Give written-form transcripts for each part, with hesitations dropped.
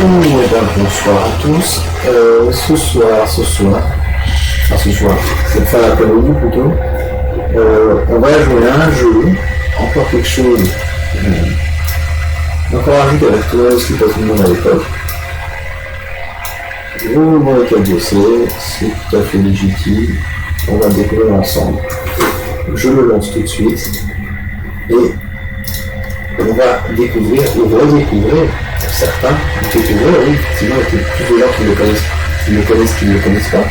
Eh ben, bonsoir à tous. Ce soir, cette fin d'après-midi plutôt, on va jouer à un jeu, encore quelque chose, encore un jeu qui avait retrouvé aussi pas tout le monde à l'époque. Vous voyez quel jeu c'est tout à fait légitime, on va le découvrir ensemble. Je le lance tout de suite, et on va découvrir ou redécouvrir, pour certains, découvrir, oui, effectivement, il y a plus de gens qui le connaissent, qui ne le connaissent pas.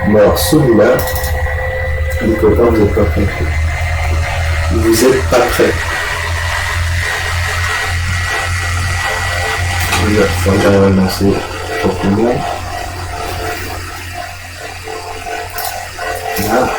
Mais alors celui-là, les copains, vous n'êtes pas prêts. Vous n'êtes pas prêts. Il va falloir que j'arrive à le lancer proprement. Là.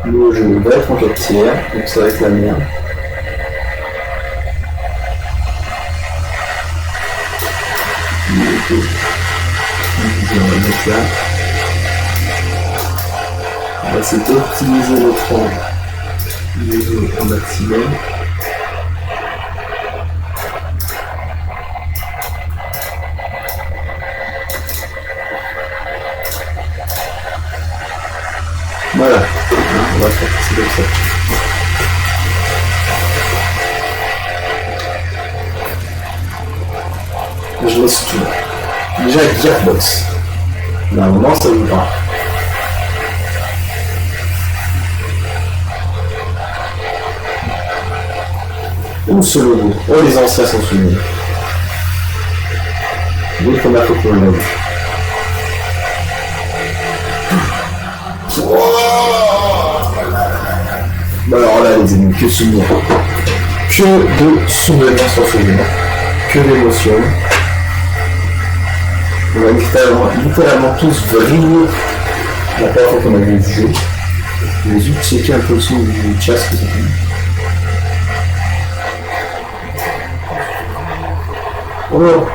Le jeu va être en 4 tiers, donc ça va être la merde. On va mettre là. On va essayer d'optimiser l'écran du jeu au maximum. Voilà, on va faire c'est comme ça. Je laisse tout. Déjà Gearbox. Là, à un moment, ça joue pas. Où ce logo? Oh, les anciens s'en souviennent. D'autres, on a fait pour le logo. Bon, alors là, les amis, que de souvenirs. Que de souvenirs sans souvenirs. Que d'émotions. On a littéralement tous vrillé la première fois qu'on a vu le jeu. Je vais juste checker un peu le son du chat ce que ça fait. Oh.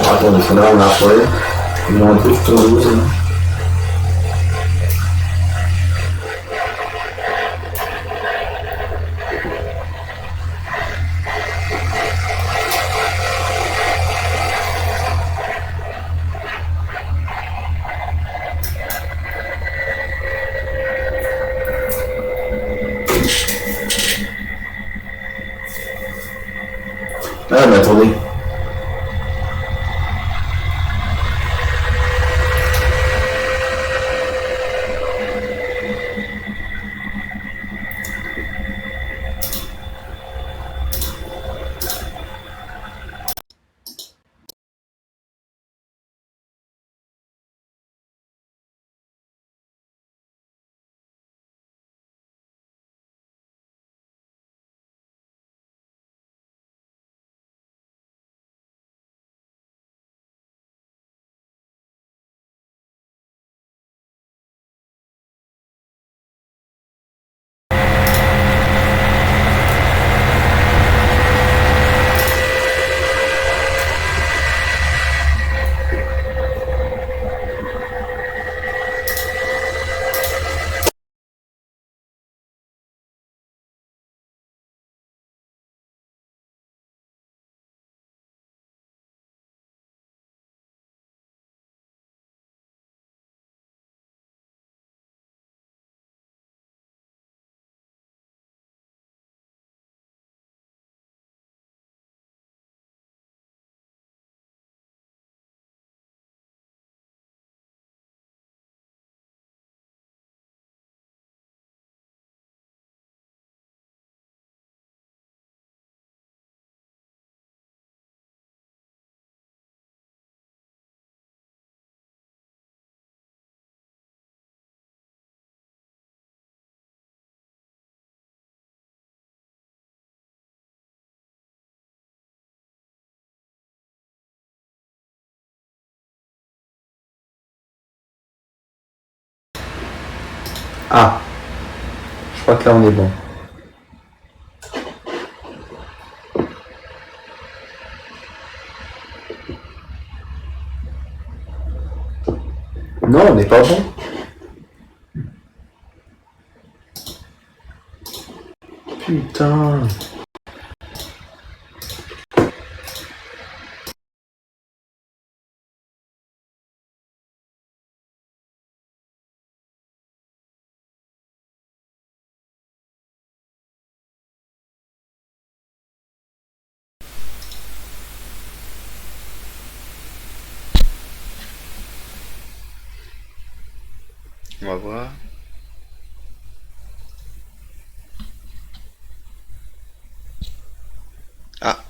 Attendez, ça là on a un problème. On a un peu de tondeuse. Ah mais attendez. Ah, je crois que là on est bon. Non, on n'est pas bon. Putain. On va voir. Ah.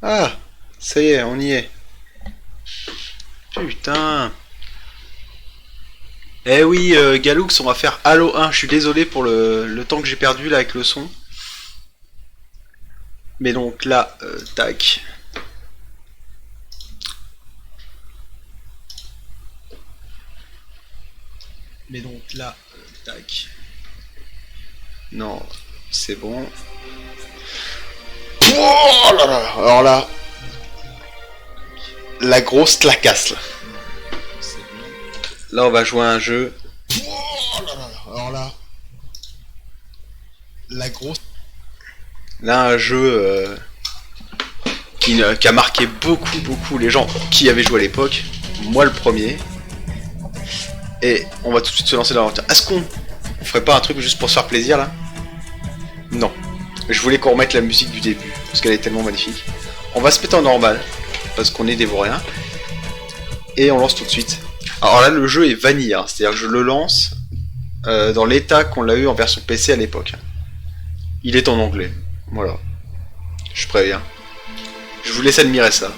Ah, ça y est, on y est. Putain. Eh oui, Galux, on va faire Halo 1. Je suis désolé pour le temps que j'ai perdu là avec le son. Mais donc là, tac. Mais donc là, tac. Non, c'est bon. Oh là là. Alors là, la grosse clacasse là. Là, on va jouer à un jeu. Oh là là. Alors là, la grosse. Là, un jeu qui a marqué beaucoup les gens qui avaient joué à l'époque. Moi, le premier. Et on va tout de suite se lancer dans l'aventure. Est-ce qu'on ferait pas un truc juste pour se faire plaisir là? Non. Je voulais qu'on remette la musique du début, parce qu'elle est tellement magnifique. On va se mettre en normal, parce qu'on est des vauriens. Et on lance tout de suite. Alors là, le jeu est vanilla, c'est-à-dire que je le lance dans l'état qu'on l'a eu en version PC à l'époque. Il est en anglais. Voilà. Je préviens. Je vous laisse admirer ça.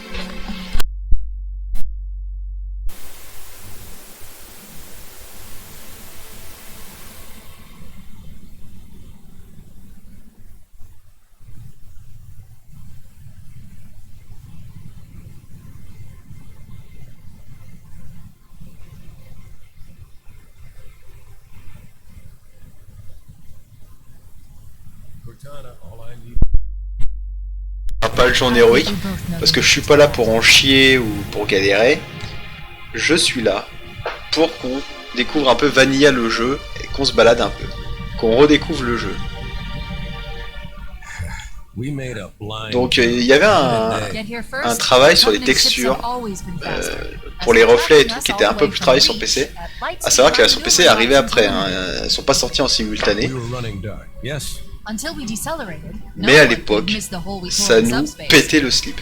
Pas le genre héroïque, parce que je suis pas là pour en chier ou pour galérer. Je suis là pour qu'on découvre un peu vanilla le jeu et qu'on se balade un peu, qu'on redécouvre le jeu. Donc il y avait un travail sur les textures pour les reflets et tout qui était un peu plus travaillé sur PC. À savoir que la version PC est arrivée après, hein. Elles sont pas sorties en simultané. Mais à l'époque, ça nous pétait le slip.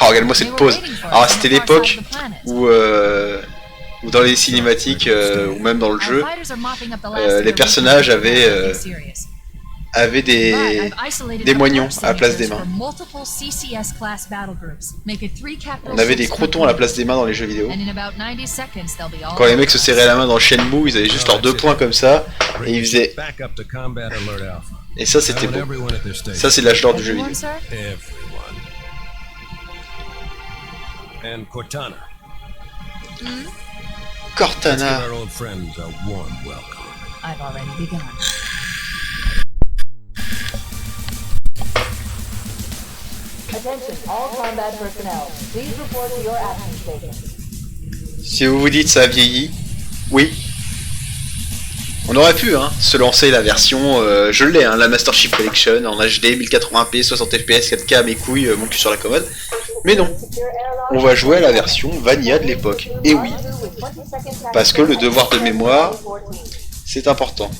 Oh, regarde-moi cette pause. Alors c'était l'époque où dans les cinématiques ou même dans le jeu, les personnages avaient des moignons à la place des mains. On avait des crotons à la place des mains dans les jeux vidéo. Quand les mecs se serraient la main dans Shenmue, ils avaient juste leurs 2 points comme ça, et ils faisaient... Et ça c'était beau. Ça c'est l'âge d'or du jeu vidéo. Cortana. Si vous vous dites ça a vieilli, oui. On aurait pu se lancer la version, je l'ai, la Master Chief Collection en HD, 1080p, 60 fps, 4K, mes couilles, mon cul sur la commode. Mais non, on va jouer à la version vanilla de l'époque. Et oui, parce que le devoir de mémoire, c'est important.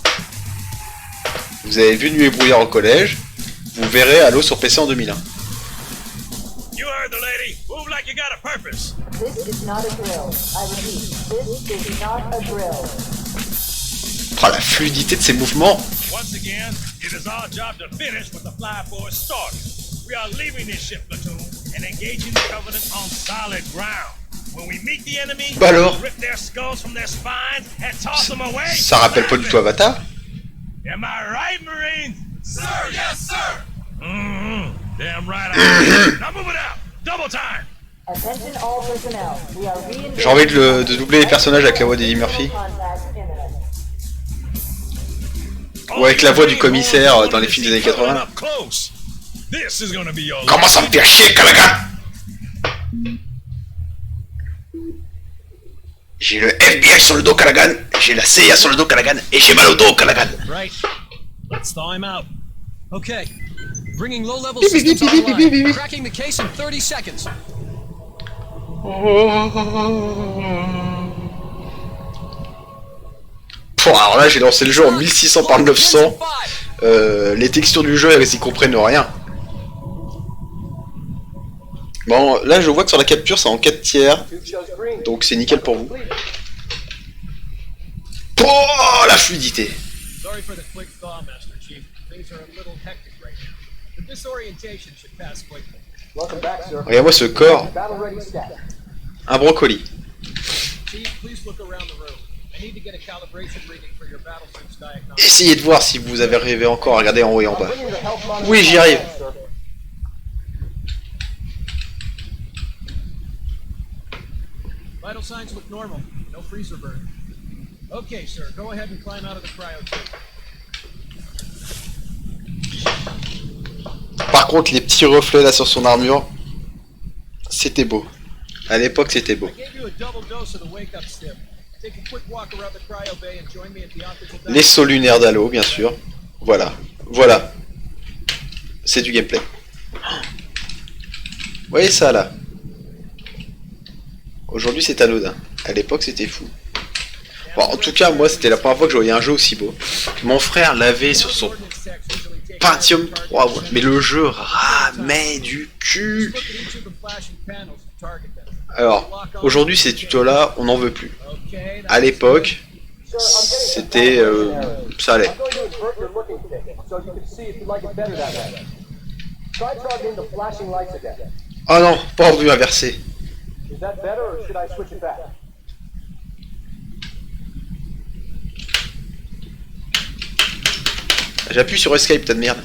Vous avez vu Nuit et brouillard au collège, vous verrez Halo sur PC en 2001. Oh, la fluidité de ces mouvements. Bah alors, ça rappelle pas du tout Avatar? J'ai envie de doubler les personnages avec la voix d'Eddie Murphy. Ou avec la voix du commissaire dans les films des années 80. Comment ça me fait chier, Callaghan? J'ai le FBI sur le dos, Callaghan. J'ai la CIA sur le dos, Callaghan. Et j'ai mal au dos, Callaghan. Let's thaw him out. Okay. Bringing low-level systems online. Cracking the case in 30 seconds. Bon, alors là, j'ai lancé le jeu en 1600 par 900. Les textures du jeu, elles y comprennent rien. Bon, là, je vois que sur la capture, c'est en 4 tiers. Donc, c'est nickel pour vous. Oh, la fluidité. Sorry for the quick thaw, Master Chief. Things are a little hectic right now. The disorientation should pass quickly. Regarde-moi ce corps. Un brocoli. Chief, please look around the room. I need to get a calibration reading for your battlesuit's diagnostics. Essayez de voir si vous avez arrivé encore à regarder en haut et en bas. Oui, j'y arrive. Vital signs look normal. No freezer burn. Okay, sir. Go ahead and climb out of the cryo tube. Par contre, les petits reflets là sur son armure, c'était beau. À l'époque, c'était beau. I gave you a double dose of the wake-up stim. Take a quick walk around the cryo bay and join me at the optical. Les sauts lunaires d'Halo, bien sûr. Voilà. Voilà. C'est du gameplay. Vous voyez ça là? Aujourd'hui, c'est anodin. À l'époque, c'était fou. Bon, en tout cas, moi, c'était la première fois que je voyais un jeu aussi beau. Mon frère l'avait sur son Pentium 3, ouais. Mais le jeu ramait du cul. Alors, aujourd'hui, ces tutos-là, on n'en veut plus. À l'époque, c'était... ça allait. Oh non, pas en vue inversée. J'appuie sur Escape, tas de merde.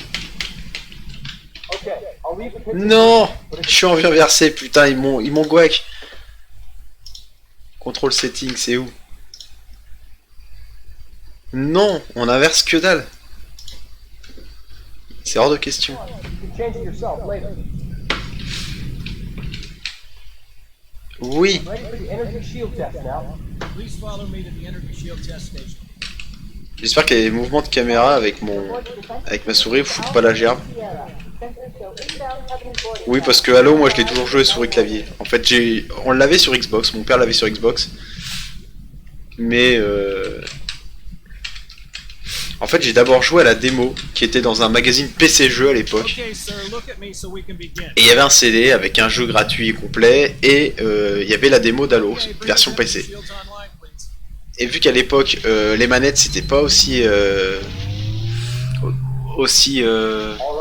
Non, je suis en vue inversée, putain, ils m'ont guac. Contrôle setting, c'est où? Non, on inverse que dalle. C'est hors de question. Oui. J'espère que les mouvements de caméra avec ma souris foutent pas la gerbe. Oui, parce que Halo, moi je l'ai toujours joué souris clavier. En fait, on l'avait sur Xbox, mon père l'avait sur Xbox. Mais en fait, j'ai d'abord joué à la démo qui était dans un magazine PC Jeux à l'époque. Et il y avait un CD avec un jeu gratuit et complet et il y avait la démo d'Halo, version PC. Et vu qu'à l'époque, les manettes c'était pas aussi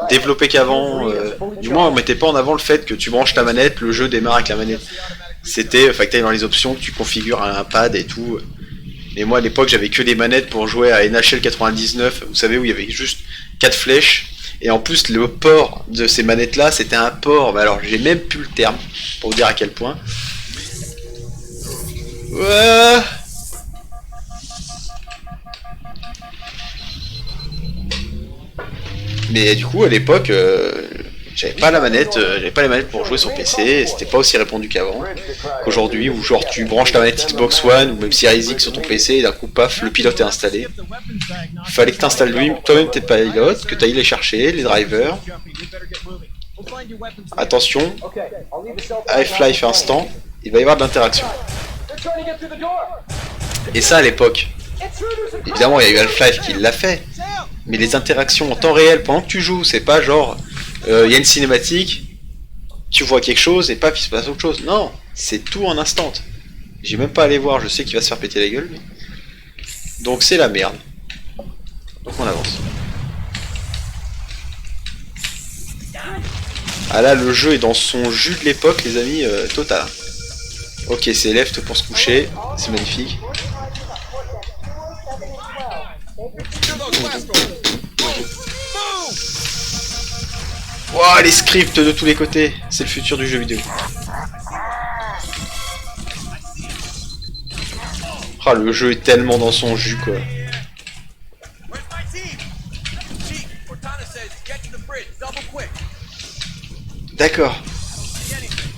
développé qu'avant, du moins on mettait pas en avant le fait que tu branches ta manette, le jeu démarre avec la manette. C'était, que t'ailles dans les options, que tu configures un pad et tout. Et moi à l'époque j'avais que des manettes pour jouer à NHL 99, vous savez, où il y avait juste 4 flèches. Et en plus le port de ces manettes là c'était un port, mais alors j'ai même plus le terme pour vous dire à quel point. Ouais. Mais du coup à l'époque j'avais pas la manette, j'avais pas les manettes pour jouer sur PC, c'était pas aussi répandu qu'avant, qu'aujourd'hui où genre tu branches ta manette Xbox One ou même Series X sur ton PC et d'un coup paf le pilote est installé. Il fallait que tu installes toi-même tes pilotes, que tu ailles les chercher, les drivers. Attention, Half-Life instant, il va y avoir de l'interaction. Et ça à l'époque, évidemment il y a eu Half-Life qui l'a fait, mais les interactions en temps réel pendant que tu joues, c'est pas genre il y a une cinématique, tu vois quelque chose et paf il se passe autre chose. Non, c'est tout en instant. J'ai même pas à aller voir, je sais qu'il va se faire péter la gueule. Mais... donc c'est la merde. Donc on avance. Ah là le jeu est dans son jus de l'époque les amis, total. Ok, c'est left pour se coucher, c'est magnifique. Wow, les scripts de tous les côtés, c'est le futur du jeu vidéo. Ah, le jeu est tellement dans son jus, quoi. Where's my team? Chief, Cortana says get to the bridge, double quick. D'accord. See anything?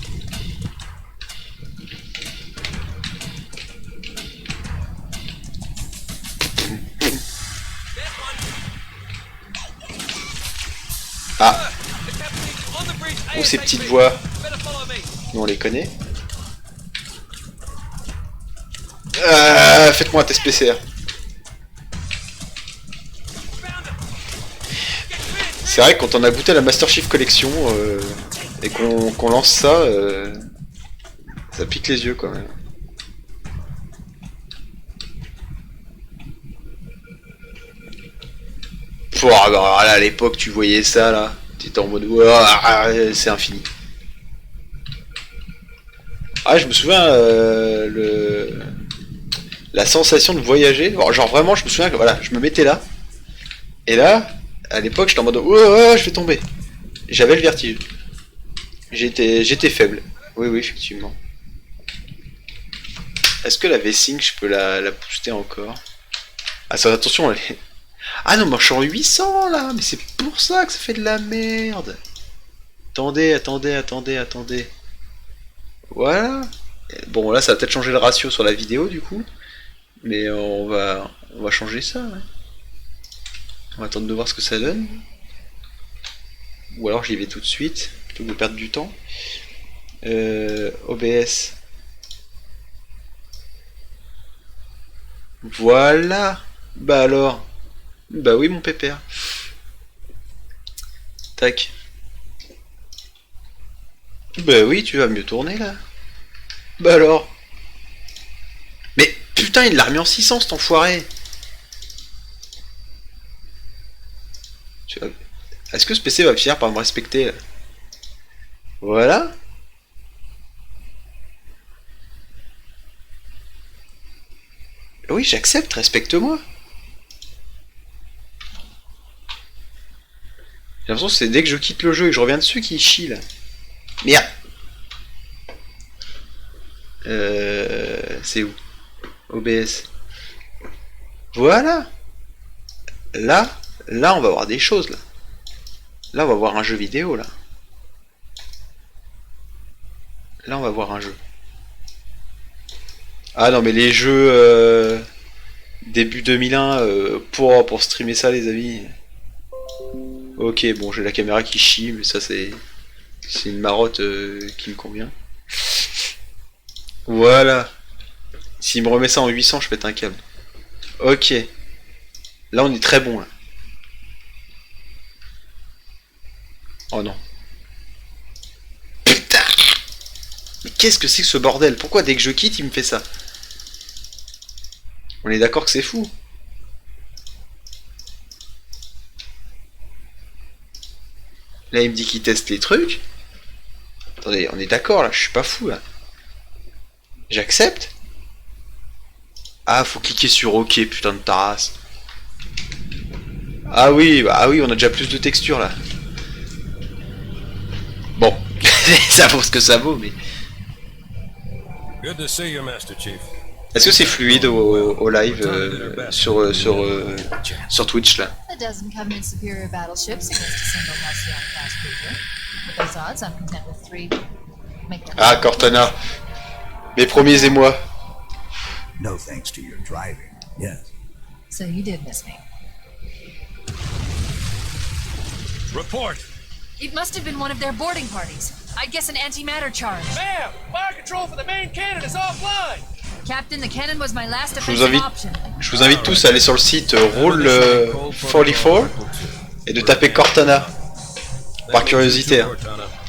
There's one. Ah, The captain's on the bridge. oh, ces ASAP. petites voix. Better follow me. Nous, on les connaît. Faites-moi un test PCR. C'est vrai que quand on a goûté à la Master Chief Collection et qu'on lance ça, ça pique les yeux quand même. Pouah, bah, là, à l'époque tu voyais ça là, t'étais en mode ouah, c'est infini. Ah, je me souviens la sensation de voyager, genre vraiment je me souviens que voilà, je me mettais là et là à l'époque j'étais en mode oh, je vais tomber. J'avais le vertige. J'étais faible. Oui oui effectivement. Est-ce que la V-Sync je peux la booster encore? Ah ça attention elle est... Ah non mais je suis en 800 là, mais c'est pour ça que ça fait de la merde. Attendez. Voilà. Bon là ça va peut-être changer le ratio sur la vidéo du coup. Mais on va changer ça. Ouais. On va attendre de voir ce que ça donne. Ou alors j'y vais tout de suite, plutôt que de perdre du temps. OBS. Voilà. Bah alors. Bah oui mon pépère. Tac. Bah oui tu vas mieux tourner là. Bah alors. Mais putain il l'a remis en 600 cet enfoiré. Est-ce que ce PC va finir par me respecter là? Voilà. Oui j'accepte, respecte-moi. J'ai l'impression que c'est dès que je quitte le jeu et que je reviens dessus qu'il chie là. Merde. C'est où? OBS. Voilà. Là on va voir des choses là. Là on va voir un jeu vidéo là. Là on va voir un jeu. Ah non mais les jeux début 2001 pour streamer ça les amis. Ok bon j'ai la caméra qui chie mais ça c'est une marotte qui me convient. Voilà. S'il me remet ça en 800 je pète un câble. Ok. Là on est très bon là. Oh non. Putain. Mais qu'est-ce que c'est que ce bordel? Pourquoi dès que je quitte il me fait ça? On est d'accord que c'est fou. Là il me dit qu'il teste les trucs. Attendez, on est d'accord là, je suis pas fou là. J'accepte. Ah faut cliquer sur OK putain de ta race. Ah oui, on a déjà plus de texture là. Bon, ça vaut ce que ça vaut, mais... Good to see you, Master Chief. Est-ce que c'est fluide au live sur Twitch là? A dozen Covenant superior battleships against a single Halcyon-class cruiser. With those odds, I'm content with 3. Make that Ah, Cortana. Mes premiers émois. No thanks to your driving. Yes. So you did miss me. Report. It must have been one of their boarding parties. I'd guess an antimatter charge. Bam! Fire control for the main cannon is offline! Captain, the cannon was my last Je vous offensive invite, option. je vous invite tous à aller sur le site Roll44 et de taper Cortana. Par curiosité. Hein.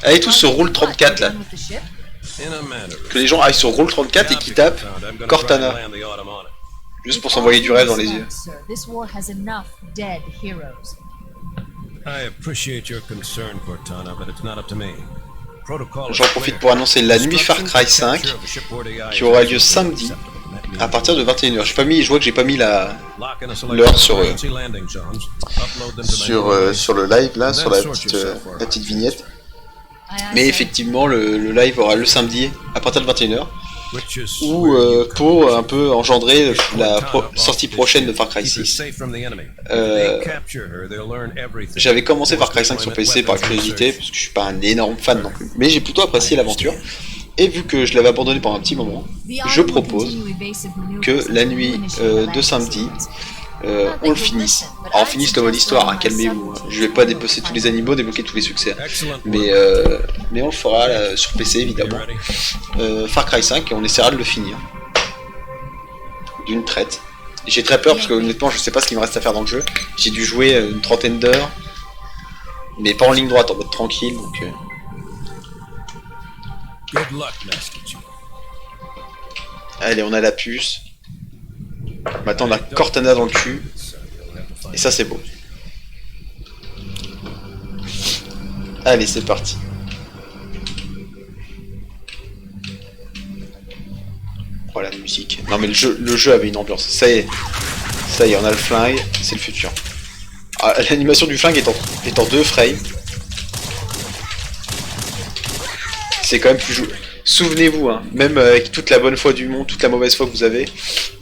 Allez tous sur Roll34 là. Done with the ship? Que les gens aillent sur Roll34 et qui tapent Cortana. Juste pour s'envoyer du rêve dans les yeux. Sir, this war has enough dead heroes. I appreciate your concern, Cortana, but it's not up to me. J'en profite pour annoncer la nuit Far Cry 5 qui aura lieu samedi à partir de 21h. J'ai pas mis, je vois que j'ai pas mis l'heure sur le live là, sur la petite vignette. Mais effectivement le live aura le samedi à partir de 21h. which is ou where you come pour in. un peu engendrer la Cortana sortie off prochaine de this Far Cry ship. Keep her 6. safe from the enemy. If they capture her, they'll learn everything. J'avais commencé Far Cry 5 sur Force PC par deployment, curiosité, weapons parce que je suis pas un énorme fan non plus. Mais j'ai plutôt apprécié l'aventure. Et vu que je l'avais abandonné pendant un petit moment, je propose que la nuit de samedi, on le finisse. Alors on finisse le mode histoire, hein, calmez-vous. Je vais pas débosser tous les animaux, débloquer tous les succès. Excellent work. Mais on le fera là, sur PC You évidemment. ready? Far Cry 5 et on essaiera de le finir. D'une traite. J'ai très peur parce que honnêtement je sais pas ce qu'il me reste à faire dans le jeu. J'ai dû jouer une trentaine d'heures. Mais pas en ligne droite, en mode tranquille donc... Good luck, Master Chief. Allez, on a la puce. Maintenant, on a Cortana dans le cul. Et ça, c'est beau. Allez, c'est parti. Oh, la musique. Non, mais le jeu avait une ambiance. Ça y est, on a le flingue. C'est le futur. Ah, l'animation du flingue est en 2 frames. C'est quand même plus joué. Souvenez-vous, hein, même avec toute la bonne foi du monde, toute la mauvaise foi que vous avez,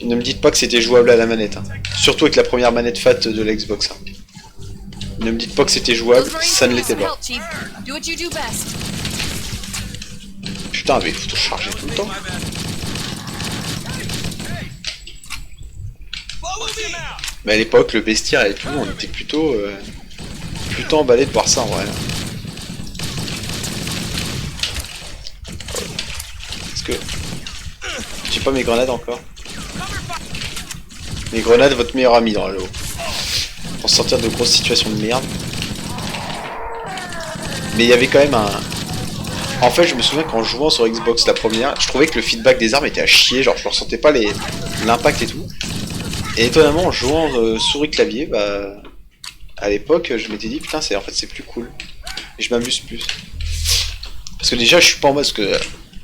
ne me dites pas que c'était jouable à la manette. Hein. Surtout avec la première manette fat de la Xbox. Hein. Ne me dites pas que c'était jouable, ça ne l'était pas. Putain, mais il faut tout charger tout le temps. Mais à l'époque, le bestiaire et tout, on était plutôt emballé de voir ça en vrai. Que j'ai pas mes grenades encore. Mes grenades, votre meilleur ami dans l'eau. Pour sortir de grosses situations de merde. Mais il y avait quand même un... En fait, je me souviens qu'en jouant sur Xbox la première, je trouvais que le feedback des armes était à chier, genre je ressentais pas l'impact et tout. Et étonnamment, en jouant souris clavier, bah... À l'époque, je m'étais dit, putain, en fait c'est plus cool. Et je m'amuse plus. Parce que déjà, je suis pas en mode... Parce que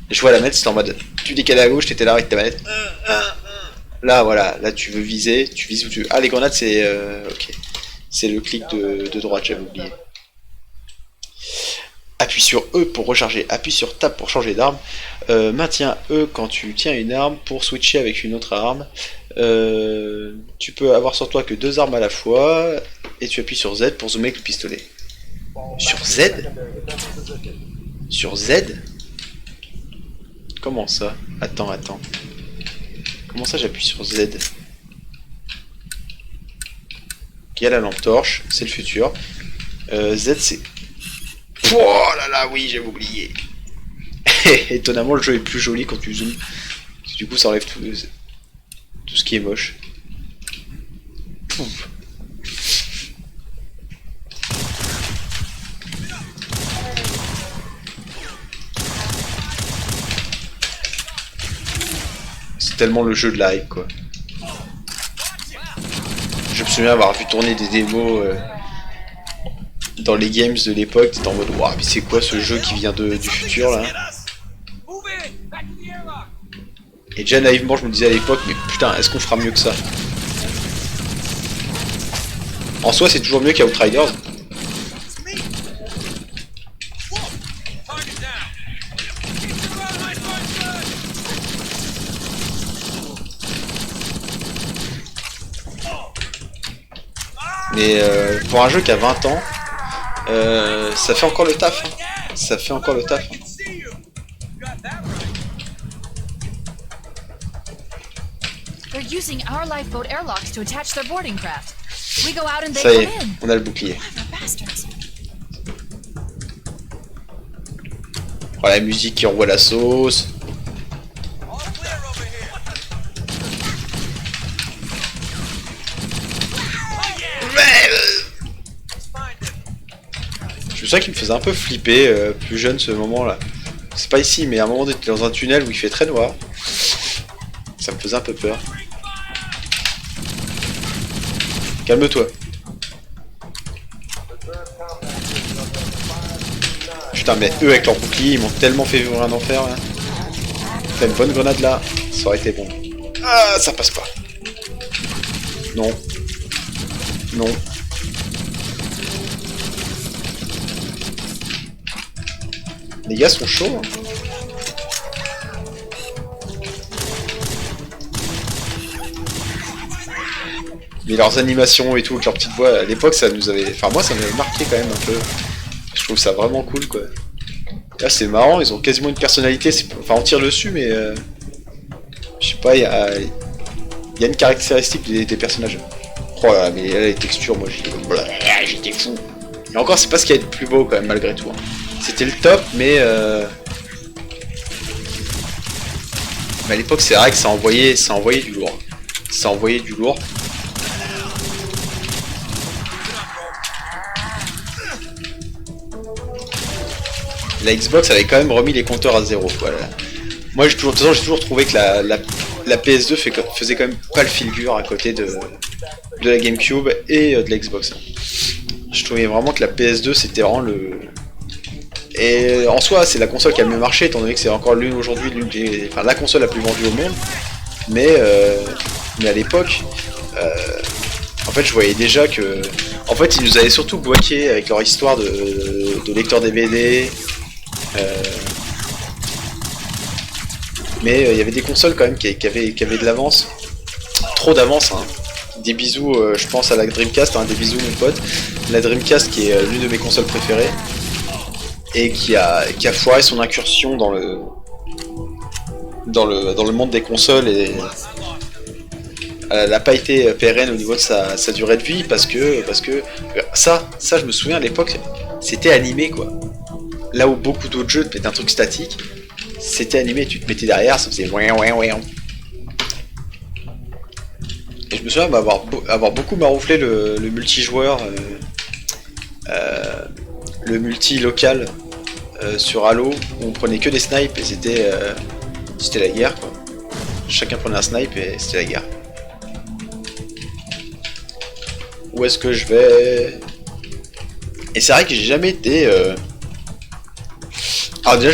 je vois la manette, c'était en mode tu décales à gauche, t'étais là avec ta manette. Là, voilà, là tu veux viser, tu vises où tu veux. Ah, les grenades, c'est. Ok. C'est le clic de droite, j'avais oublié. Appuie sur E pour recharger, appuie sur Tab pour changer d'arme. Maintiens E quand tu tiens une arme pour switcher avec une autre arme. Tu peux avoir sur toi que 2 armes à la fois. Et tu appuies sur Z pour zoomer avec le pistolet. Sur Z? Sur Z? Comment ça? Attends. Comment ça j'appuie sur Z? Il y a la lampe torche, c'est le futur. Z c'est... Oh là là, oui, j'avais oublié. Étonnamment, le jeu est plus joli quand tu zoomes. Du coup, ça enlève tout ce qui est moche. Pouf. C'est tellement le jeu de la hype, quoi. Je me souviens avoir vu tourner des démos dans les games de l'époque. T'étais en mode, waouh, mais c'est quoi ce jeu qui vient du futur là? Et déjà naïvement, je me disais à l'époque, mais putain, est-ce qu'on fera mieux que ça? En soi, c'est toujours mieux qu'Outriders. Mais pour un jeu qui a 20 ans, ça fait encore le taf. Hein. Ça fait encore le taf. Hein. They're using our lifeboat airlocks to attach their boarding craft. We go out and they Ça y est, come in. on a le bouclier. Bastards. Oh, la musique qui envoie la sauce. C'est ça qui me faisait un peu flipper plus jeune ce moment là. C'est pas ici mais à un moment t'es dans un tunnel où il fait très noir. Ça me faisait un peu peur. Calme-toi. Putain mais eux avec leur bouclier ils m'ont tellement fait vivre un enfer là. T'as une bonne grenade là, ça aurait été bon. Ah ça passe pas. Non. Non. Les gars sont chauds. Hein. Mais leurs animations et tout, avec leur petite voix, à l'époque, ça nous avait... Enfin, moi, ça m'avait marqué quand même un peu. Je trouve ça vraiment cool, quoi. Là, c'est marrant, ils ont quasiment une personnalité. Enfin, on tire dessus, mais... Je sais pas, il y a une caractéristique des personnages. Oh là, mais là, les textures, moi, j'étais fou. Et encore, c'est pas ce qu'il y a de plus beau, quand même, malgré tout. Hein. C'était le top, mais... Mais à l'époque, c'est vrai que ça envoyait du lourd. Ça envoyait du lourd. La Xbox avait quand même remis les compteurs à zéro. Voilà. Moi, de toute façon, j'ai toujours trouvé que la PS2 faisait quand même pas le figure à côté de la GameCube et de la Xbox. Je trouvais vraiment que la PS2 c'était vraiment le... Et en soi, c'est la console qui a le mieux marché, étant donné que c'est encore l'une aujourd'hui, enfin la console la plus vendue au monde. Mais à l'époque, en fait, je voyais déjà que... En fait, ils nous avaient surtout bloqué avec leur histoire de lecteur DVD. Mais il y avait des consoles quand même qui avaient de l'avance. Trop d'avance, hein. Des bisous, je pense à la Dreamcast, hein, des bisous mon pote. La Dreamcast qui est l'une de mes consoles préférées. Et qui a foiré son incursion dans le monde des consoles et elle n'a pas été pérenne au niveau de sa durée de vie parce que ça je me souviens à l'époque c'était animé quoi. Là où beaucoup d'autres jeux étaient un truc statique, c'était animé, tu te mettais derrière, ça faisait ouin. Et je me souviens avoir beaucoup marouflé le multijoueur, le multi local. Sur Halo, où on prenait que des snipes et c'était la guerre quoi. Chacun prenait un snipe et c'était la guerre. Où est-ce que je vais? Et c'est vrai que j'ai jamais été... Alors déjà,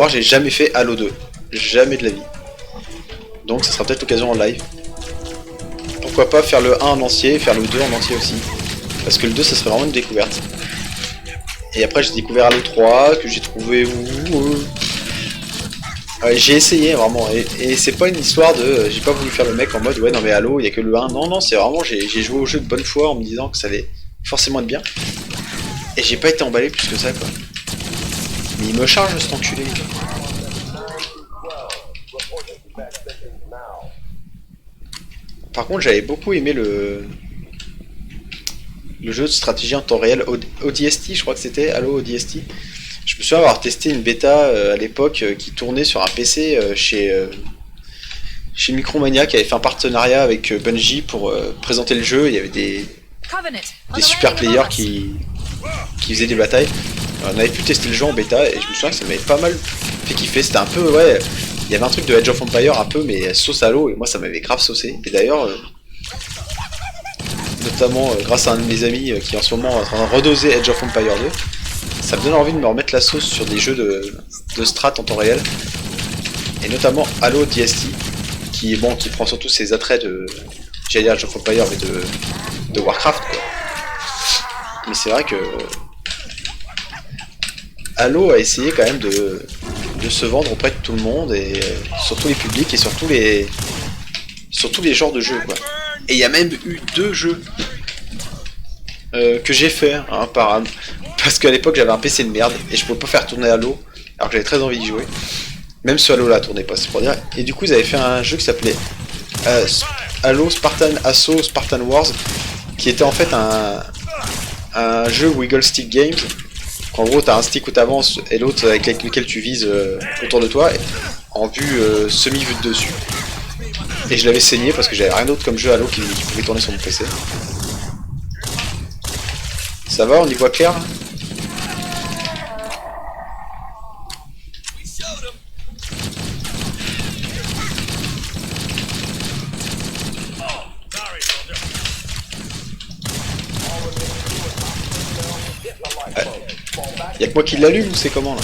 j'ai jamais fait Halo 2. Jamais de la vie. Donc ça sera peut-être l'occasion en live. Pourquoi pas faire le 1 en entier et faire le 2 en entier aussi. Parce que le 2 ça serait vraiment une découverte. Et après j'ai découvert Halo 3 que j'ai trouvé j'ai essayé vraiment et c'est pas une histoire de j'ai pas voulu faire le mec en mode ouais non mais Halo il y a que le 1, non c'est vraiment j'ai joué au jeu de bonne foi en me disant que ça allait forcément être bien et j'ai pas été emballé plus que ça quoi. Mais il me charge cet enculé. Par contre j'avais beaucoup aimé le jeu de stratégie en temps réel ODST, je crois que c'était Halo ODST. Je me souviens avoir testé une bêta à l'époque qui tournait sur un PC chez Micromania qui avait fait un partenariat avec Bungie pour présenter le jeu. Il y avait des super players qui faisaient des batailles. On avait pu tester le jeu en bêta et je me souviens que ça m'avait pas mal fait kiffer. C'était un peu ouais, il y avait un truc de Age of Empires un peu mais sauce Halo et moi ça m'avait grave saucé. Et d'ailleurs notamment grâce à un de mes amis qui est en ce moment en train de redoser Age of Empires 2, ça me donne envie de me remettre la sauce sur des jeux de strat en temps réel, et notamment Halo DST, qui prend surtout ses attraits de, j'allais dire Age of Empires, mais de Warcraft, quoi. Mais c'est vrai que Halo a essayé quand même de se vendre auprès de tout le monde, et sur tous les publics, et sur tous les genres de jeux, quoi. Et il y a même eu 2 jeux que j'ai fait hein, parce qu'à l'époque j'avais un PC de merde et je pouvais pas faire tourner Halo alors que j'avais très envie d'y jouer. Même ce Halo là tournait pas, c'est pour dire. Et du coup ils avaient fait un jeu qui s'appelait Halo Spartan Assault Spartan Wars, qui était en fait un jeu Wiggle Stick Games. En gros t'as un stick où t'avances et l'autre avec lequel tu vises autour de toi en vue semi-vue de dessus. Et je l'avais saigné parce que j'avais rien d'autre comme jeu Halo qui pouvait tourner sur mon PC. Ça va, on y voit clair là? Y'a que moi qui l'allume ou c'est comment là?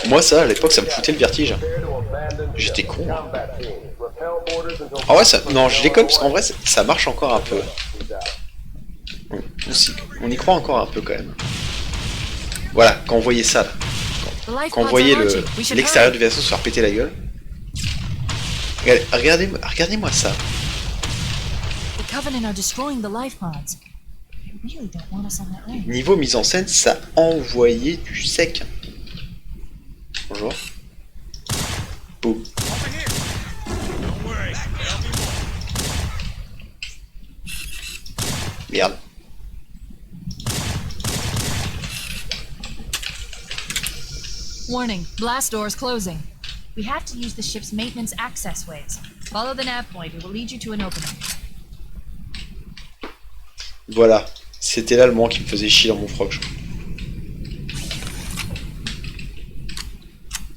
Moi ça, à l'époque ça me foutait le vertige. J'étais con. Ah ouais, ça... Non, je déconne parce qu'en vrai ça marche encore un peu. On y croit encore un peu quand même. Voilà, quand on voyait ça là. Quand on voyait l'extérieur du vaisseau se faire péter la gueule. Regardez-moi ça. The Covenant are destroying the life pods. They really don't want us on that ring. Niveau mise en scène, ça a envoyé du sec. Bonjour. Boum. Over here. Don't worry. There'll be more. Merde. Warning, blast doors closing. We have to use the ship's maintenance access ways. Follow the nav point, it will lead you to an opening. Voilà. C'était là le moment qui me faisait chier dans mon froc.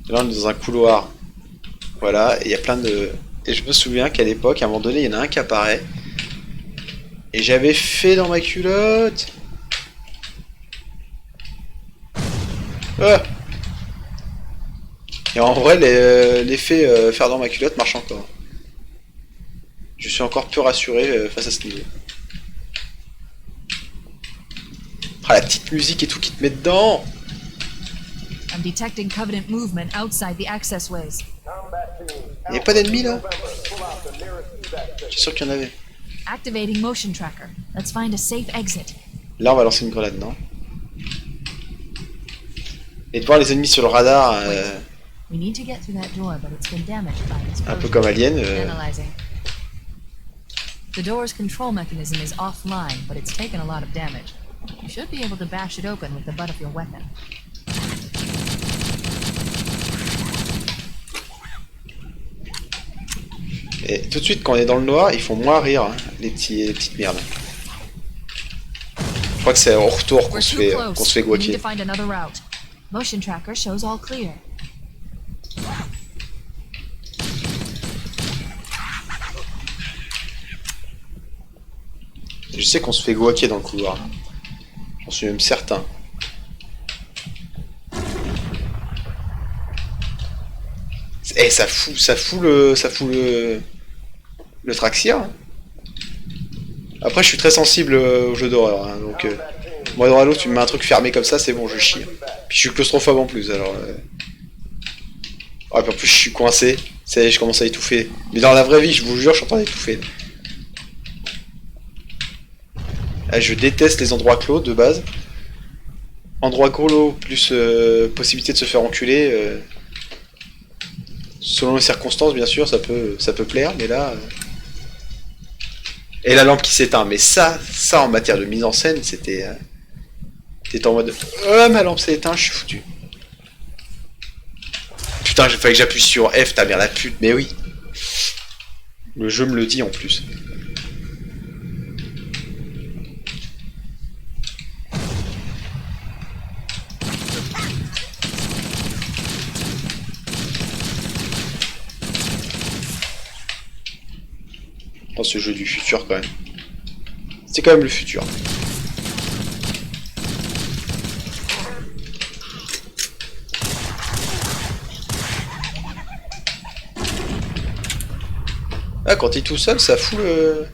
Là on est dans un couloir. Voilà, et il y a plein de... Et je me souviens qu'à l'époque, à un moment donné, il y en a un qui apparaît. Et j'avais fait dans ma culotte. Ah. Et en vrai, l'effet faire dans ma culotte marche encore. Je suis encore peu rassuré face à ce niveau. Ah, la petite musique et tout qui te met dedans. I'm detecting Covenant movement outside the access ways. Il n'y a pas d'ennemis là? Je suis sûr qu'il y en avait. Activating motion tracker. Let's find a safe exit. Là on va lancer une grenade, non? Et de voir les ennemis sur le radar, We need to get through that door, but it's been damaged by un explosion. peu comme Alien. Analyzing. The door's control mechanism is offline, but it's taken a lot of damage. You should be able to bash it open with the butt of your weapon. Et tout de suite quand on est dans le noir, ils font moins rire, hein, les petites merdes. Je crois que c'est au retour qu'on We're se too fait, close. qu'on se fait We need guaquer. to find another route. Motion tracker shows all clear. Je sais qu'on se fait guaquer dans le couloir. J'en suis même certain. Eh, ça fout le Traxxir. Hein. Après, je suis très sensible aux jeux d'horreur, hein, donc moi dans Halo, tu me mets un truc fermé comme ça, c'est bon, je chie. Puis je suis claustrophobe en plus, alors. Ouais, puis en plus, je suis coincé. Ça y est, je commence à étouffer. Mais dans la vraie vie, je vous jure, je suis en train d'étouffer. Ah, je déteste les endroits clos de base. Endroit clos plus possibilité de se faire enculer. Selon les circonstances, bien sûr, ça peut plaire, mais là. Et la lampe qui s'éteint, mais ça en matière de mise en scène, c'était. T'étais en mode. Oh, ma lampe s'est éteinte, je suis foutu. Putain, il fallait que j'appuie sur F, ta mère la pute, mais oui. Le jeu me le dit en plus. Oh, ce jeu du futur quand même. C'est quand même le futur. Ah, quand t'es tout seul, ça fout le...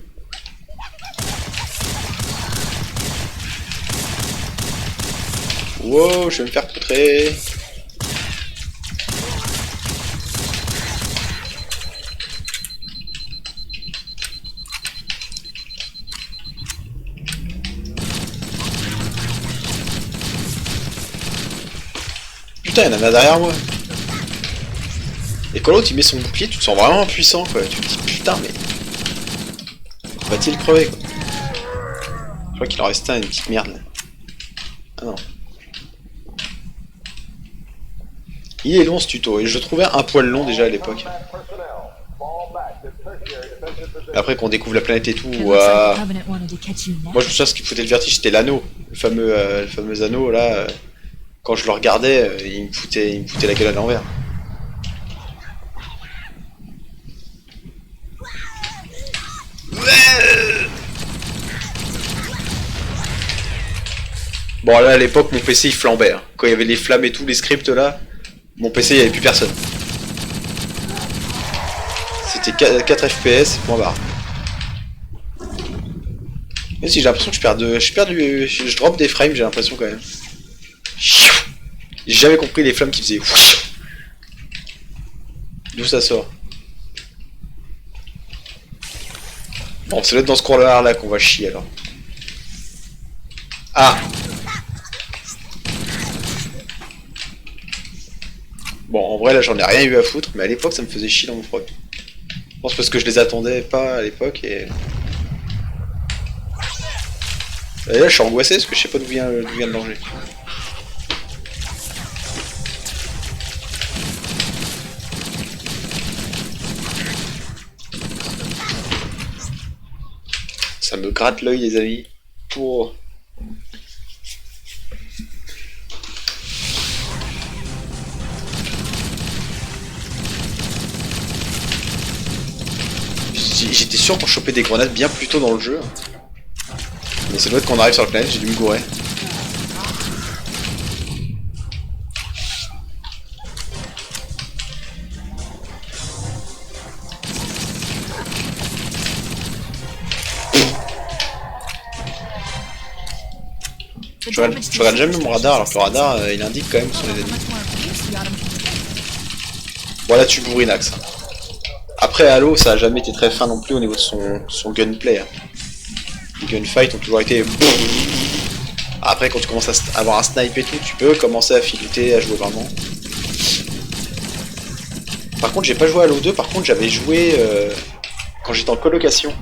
Wow, je vais me faire poutrer. Putain, il y en a derrière moi. Et quand l'autre il met son bouclier, tu te sens vraiment impuissant quoi. Tu te dis putain, mais. Va-t-il crever quoi? Je crois qu'il en restait une petite merde là. Ah non. Il est long ce tuto, et je le trouvais un poil long déjà à l'époque. Après qu'on découvre la planète et tout, ouah. Moi je me souviens ce qui me foutait le vertige, c'était l'anneau. Le fameux anneau là. Quand je le regardais, il me foutait la gueule à l'envers. Bon là à l'époque mon PC il flambait. Hein. Quand il y avait les flammes et tout, les scripts là, mon PC il n'y avait plus personne. C'était 4 FPS, point barre. Même si j'ai l'impression que je drop des frames, j'ai l'impression quand même. J'ai jamais compris les flammes qui faisaient. D'où ça sort? Bon, ça doit être dans ce couloir là qu'on va chier alors. Ah! Bon, en vrai là j'en ai rien eu à foutre, mais à l'époque ça me faisait chier dans mon froc. Je pense parce que je les attendais pas à l'époque et... Et là je suis angoissé parce que je sais pas d'où vient le danger. Ça me gratte l'œil les amis. Oh. J'étais sûr qu'on chopait des grenades bien plus tôt dans le jeu. Mais c'est doit être qu'on arrive sur la planète, j'ai dû me gourer. Je regarde jamais mon radar alors que le radar il indique quand même sur les ennemis. Voilà, tu bourrinax. Après Halo ça a jamais été très fin non plus au niveau de son gunplay. Les gunfights ont toujours été... Après quand tu commences à avoir un snipe et tout, tu peux commencer à filouter, à jouer vraiment. Par contre j'ai pas joué à Halo 2, par contre j'avais joué quand j'étais en colocation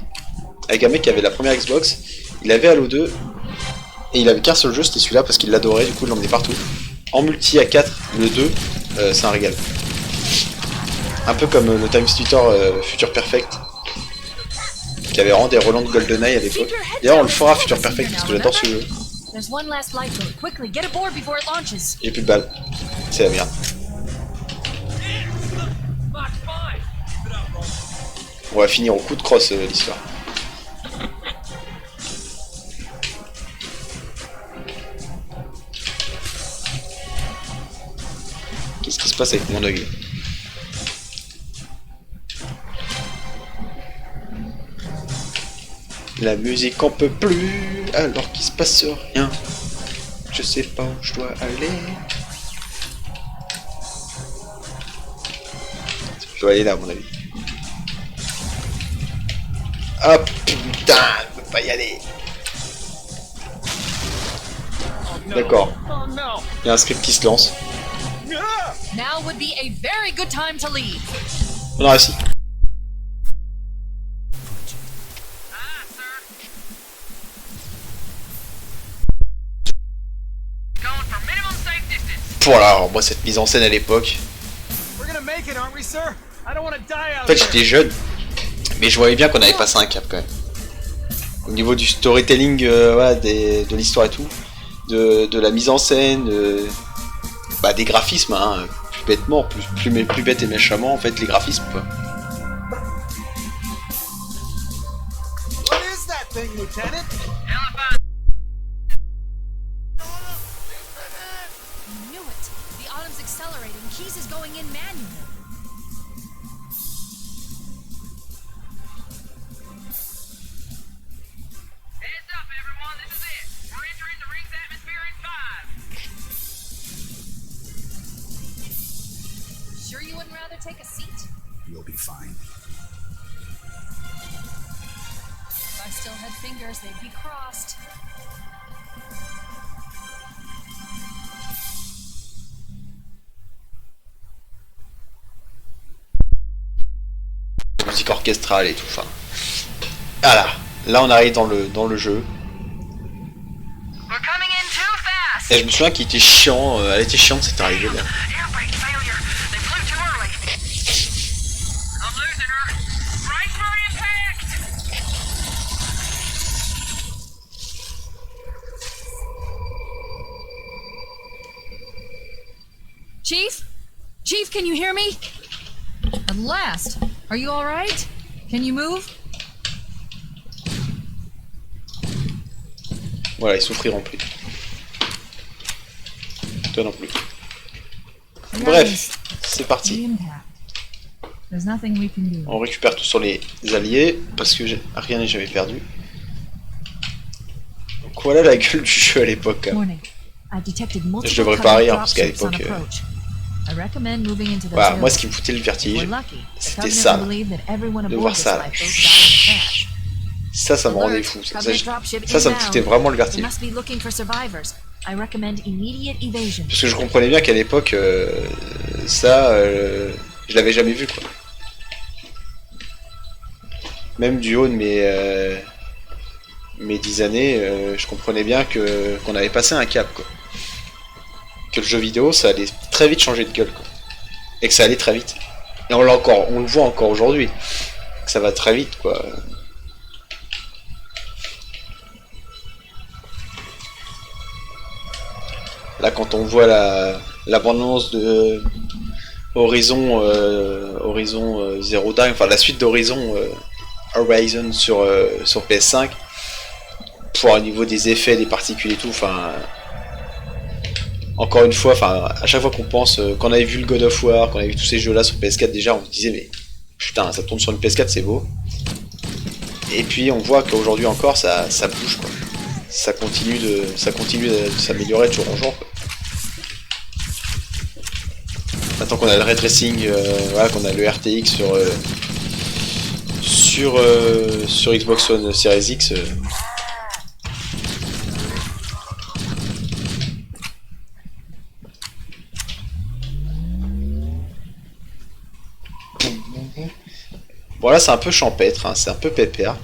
avec un mec qui avait la première Xbox, il avait Halo 2 et il avait qu'un seul jeu, c'était celui-là parce qu'il l'adorait, du coup il l'emmenait partout. En multi à 4, le 2, c'est un régal. Un peu comme le Time Tutor Future Perfect qui avait rendu des relents de GoldenEye à l'époque. D'ailleurs on le fera Future Perfect parce que j'adore ce jeu. Il n'y a plus de balles, c'est la merde. On va finir au coup de crosse l'histoire. Qu'est-ce qui se passe avec mon œil? La musique on peut plus alors qu'il se passe rien. Je sais pas où je dois aller. Je dois aller là à mon avis. Ah putain, je peux pas y aller. D'accord. Il y a un script qui se lance. Now would be a very good time to leave. On a réussi. Voilà, alors moi cette mise en scène à l'époque. En fait j'étais jeune, mais je voyais bien qu'on avait passé un cap quand même. Au niveau du storytelling ouais, de l'histoire et tout, de la mise en scène, bah, des graphismes, hein, plus bêtement, plus bête et méchamment en fait les graphismes quoi. What is that thing, Lieutenant? Keys is going in manually. Heads up, everyone. This is it. We're entering the ring's atmosphere in 5. Sure you wouldn't rather take a seat? You'll be fine. If I still had fingers, they'd be crossed. Musique orchestrale et tout, enfin. Voilà, là on arrive dans le jeu. Et je me souviens qu'il était chiant, elle était chiante cette arrivée là. Chief? Chief, can you hear me? At last. Are you all right? Can you move? Voilà, ils souffriront plus. Toi non plus. Bref, c'est parti. There's nothing we can do. On récupère tout sur les alliés parce que rien n'est jamais perdu. Donc voilà la gueule du jeu à l'époque. Je devrais pas rire parce qu'à l'époque. Voilà, moi ce qui me foutait le vertige, c'était ça. De voir ça là. Ça me rendait fou. Ça me foutait vraiment le vertige. Must be looking for survivors. I recommend immediate evasion. Parce que je comprenais bien qu'à l'époque, je l'avais jamais vu, quoi. Même du haut de mes 10 années, je comprenais bien qu'on avait passé un cap, quoi. Que le jeu vidéo, ça allait très vite changer de gueule, quoi. Et que ça allait très vite. Et on le voit encore aujourd'hui. Que ça va très vite, quoi. Là, quand on voit l'abondance de Horizon Zero Dawn, enfin la suite d'Horizon Horizon sur PS5, pour au niveau des effets, des particules et tout, enfin encore une fois, enfin à chaque fois qu'on pense, quand on avait vu le God of War, quand on avait vu tous ces jeux-là sur PS4, déjà on se disait mais putain, ça tourne sur une PS4, c'est beau. Et puis on voit qu'aujourd'hui encore ça bouge, quoi. Ça continue de s'améliorer de jour en jour, quoi. Maintenant qu'on a le ray tracing, voilà, qu'on a le RTX sur Xbox One Series X. Bon là c'est un peu champêtre, hein, c'est un peu pépère.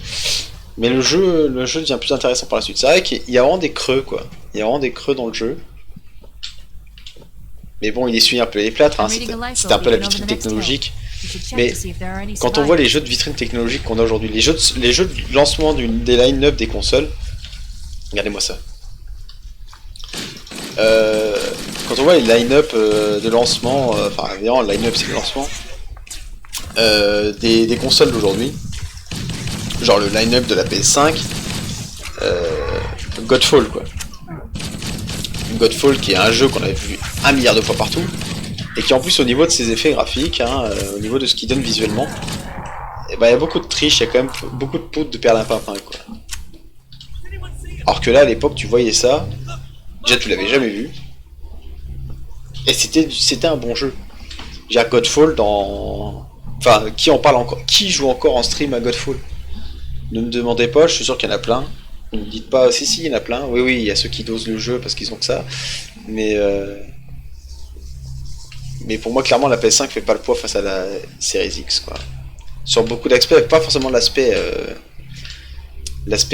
Mais le jeu devient plus intéressant par la suite. C'est vrai qu'il y a vraiment des creux, quoi. Il y a vraiment des creux dans le jeu. Mais bon, il essuie un peu les plâtres, hein. C'est un peu la vitrine technologique. Mais quand on voit les jeux de vitrine technologique qu'on a aujourd'hui, les jeux de lancement des line-up des consoles, regardez-moi ça. Quand on voit les line-up de lancement, enfin évidemment le line-up c'est le lancement des consoles d'aujourd'hui, genre le line-up de la PS5, Godfall, quoi. Godfall qui est un jeu qu'on avait vu 1 milliard de fois partout, et qui en plus au niveau de ses effets graphiques, hein, au niveau de ce qu'il donne visuellement, et ben, il y a beaucoup de triche, il y a quand même beaucoup de poudre de perlimpinpin, quoi. Alors que là à l'époque tu voyais ça, déjà tu l'avais jamais vu, et c'était un bon jeu. J'ai Godfall dans... Enfin, qui en parle encore? Qui joue encore en stream à Godfall? Ne me demandez pas, je suis sûr qu'il y en a plein. Ne me dites pas, si, il y en a plein. Oui, il y a ceux qui dosent le jeu parce qu'ils ont que ça. Mais pour moi, clairement, la PS5 fait pas le poids face à la Series X, quoi. Sur beaucoup d'aspects, pas forcément l'aspect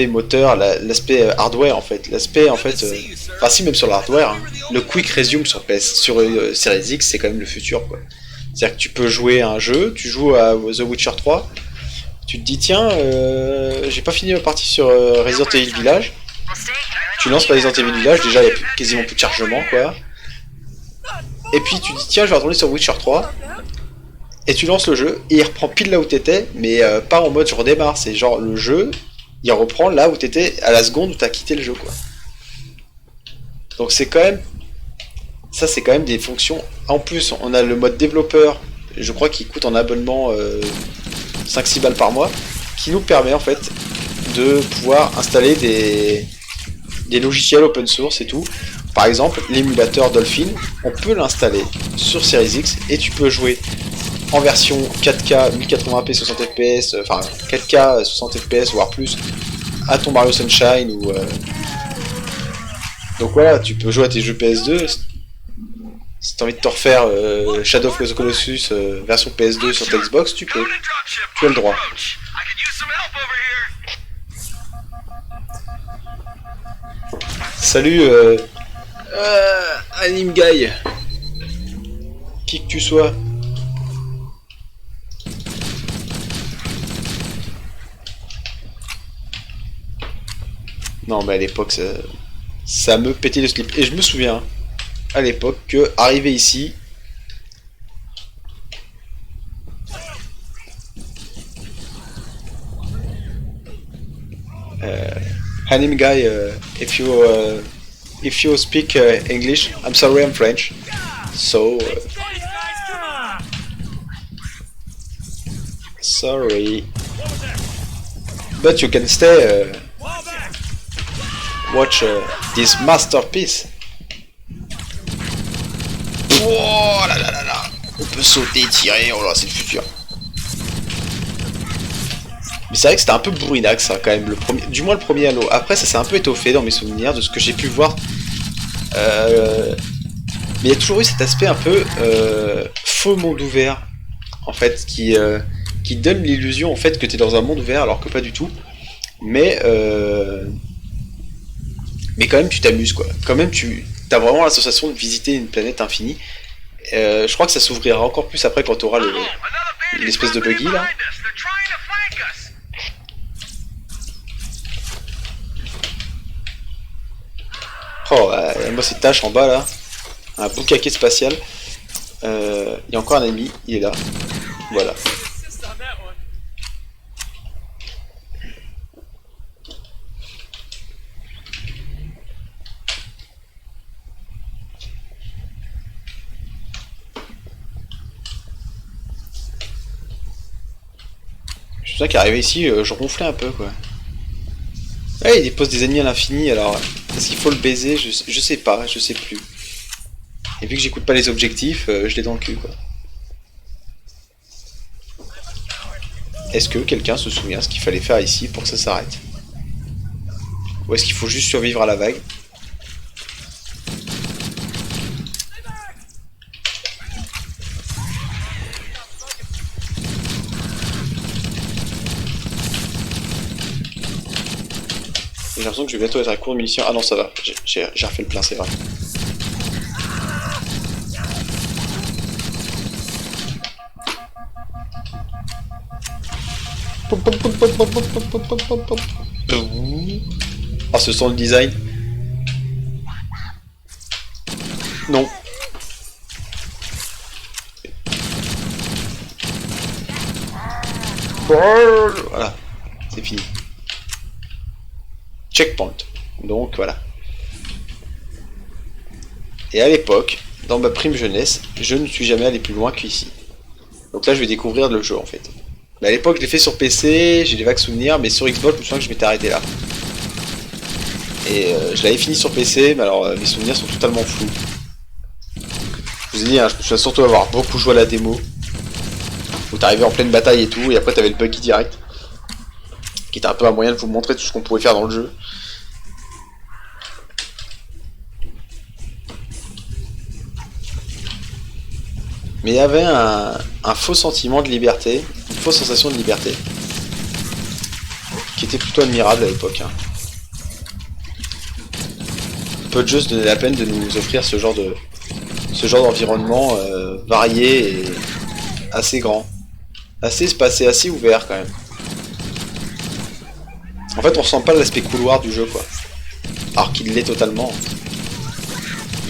moteur, l'aspect hardware, en fait. L'aspect, en fait... Enfin, si, même sur l'hardware, hein. Le Quick Resume sur Series X, c'est quand même le futur, quoi. C'est-à-dire que tu peux jouer à un jeu, tu joues à The Witcher 3, tu te dis tiens, j'ai pas fini ma partie sur Resident Evil Village, tu lances Resident Evil Village, déjà il y a quasiment plus de chargement, quoi, et puis tu te dis tiens, je vais retourner sur Witcher 3, et tu lances le jeu, et il reprend pile là où t'étais, mais pas en mode je redémarre, c'est genre le jeu, il reprend là où t'étais à la seconde où t'as quitté le jeu, quoi. Donc c'est quand même... Ça c'est quand même des fonctions. En plus on a le mode développeur, je crois qu'il coûte en abonnement 5-6 balles par mois, qui nous permet en fait de pouvoir installer des logiciels open source et tout. Par exemple l'émulateur Dolphin, on peut l'installer sur Series X et tu peux jouer en version 4K 1080p 60 fps, enfin 4K 60 fps voire plus à ton Mario Sunshine ou donc voilà, tu peux jouer à tes jeux PS2. Si t'as envie de te refaire Shadow of the Colossus version PS2 sur ta Xbox, tu peux. Tu as le droit. Salut Anime Guy. Qui que tu sois. Non mais à l'époque ça me pétait le slip. Et je me souviens à l'époque que arrivé ici, Anime Guy, if you speak English, I'm sorry, I'm French, so sorry, but you can stay watch this masterpiece. Oh là là là là, on peut sauter, tirer, oh là c'est le futur. Mais c'est vrai que c'était un peu bourrinax, ça, quand même, le premier, du moins le premier Halo. Après, ça s'est un peu étoffé dans mes souvenirs de ce que j'ai pu voir. Mais il y a toujours eu cet aspect un peu faux monde ouvert, en fait, qui donne l'illusion en fait que tu es dans un monde ouvert alors que pas du tout. Mais quand même tu t'amuses quoi. Quand même tu as vraiment la sensation de visiter une planète infinie. Je crois que ça s'ouvrira encore plus après quand tu auras l'espèce de buggy là. Oh, moi cette tâche en bas là, un boucaquet spatial. Il y a encore un ennemi, il est là. Voilà. Je suis sûr qu'arrivé ici, je ronflais un peu quoi. Ouais, il dépose des ennemis à l'infini, alors est-ce qu'il faut le baiser? Je sais pas, je sais plus. Et vu que j'écoute pas les objectifs, je l'ai dans le cul quoi. Est-ce que quelqu'un se souvient ce qu'il fallait faire ici pour que ça s'arrête? Ou est-ce qu'il faut juste survivre à la vague? J'ai l'impression que je vais bientôt être à court de munitions. Ah non, ça va, j'ai refait le plein, c'est vrai. Ah, ce sont le design. Non. Voilà, c'est fini. Checkpoint. Donc voilà. Et à l'époque, dans ma prime jeunesse, je ne suis jamais allé plus loin qu'ici. Donc là, je vais découvrir le jeu en fait. Mais à l'époque, je l'ai fait sur PC, j'ai des vagues souvenirs, mais sur Xbox, je me souviens que je m'étais arrêté là. Et je l'avais fini sur PC, mais alors mes souvenirs sont totalement flous. Je vous ai dit, hein, je me souviens surtout avoir beaucoup joué à la démo, où t'arrivais en pleine bataille et tout, et après t'avais le buggy direct, qui était un peu un moyen de vous montrer tout ce qu'on pouvait faire dans le jeu. Mais il y avait un faux sentiment de liberté, une fausse sensation de liberté, qui était plutôt admirable à l'époque. Hein. Peu de jeux se donnaient la peine de nous offrir ce genre d'environnement varié et assez grand, assez espacé, assez ouvert quand même. En fait, on ressent pas l'aspect couloir du jeu, quoi. Alors qu'il l'est totalement.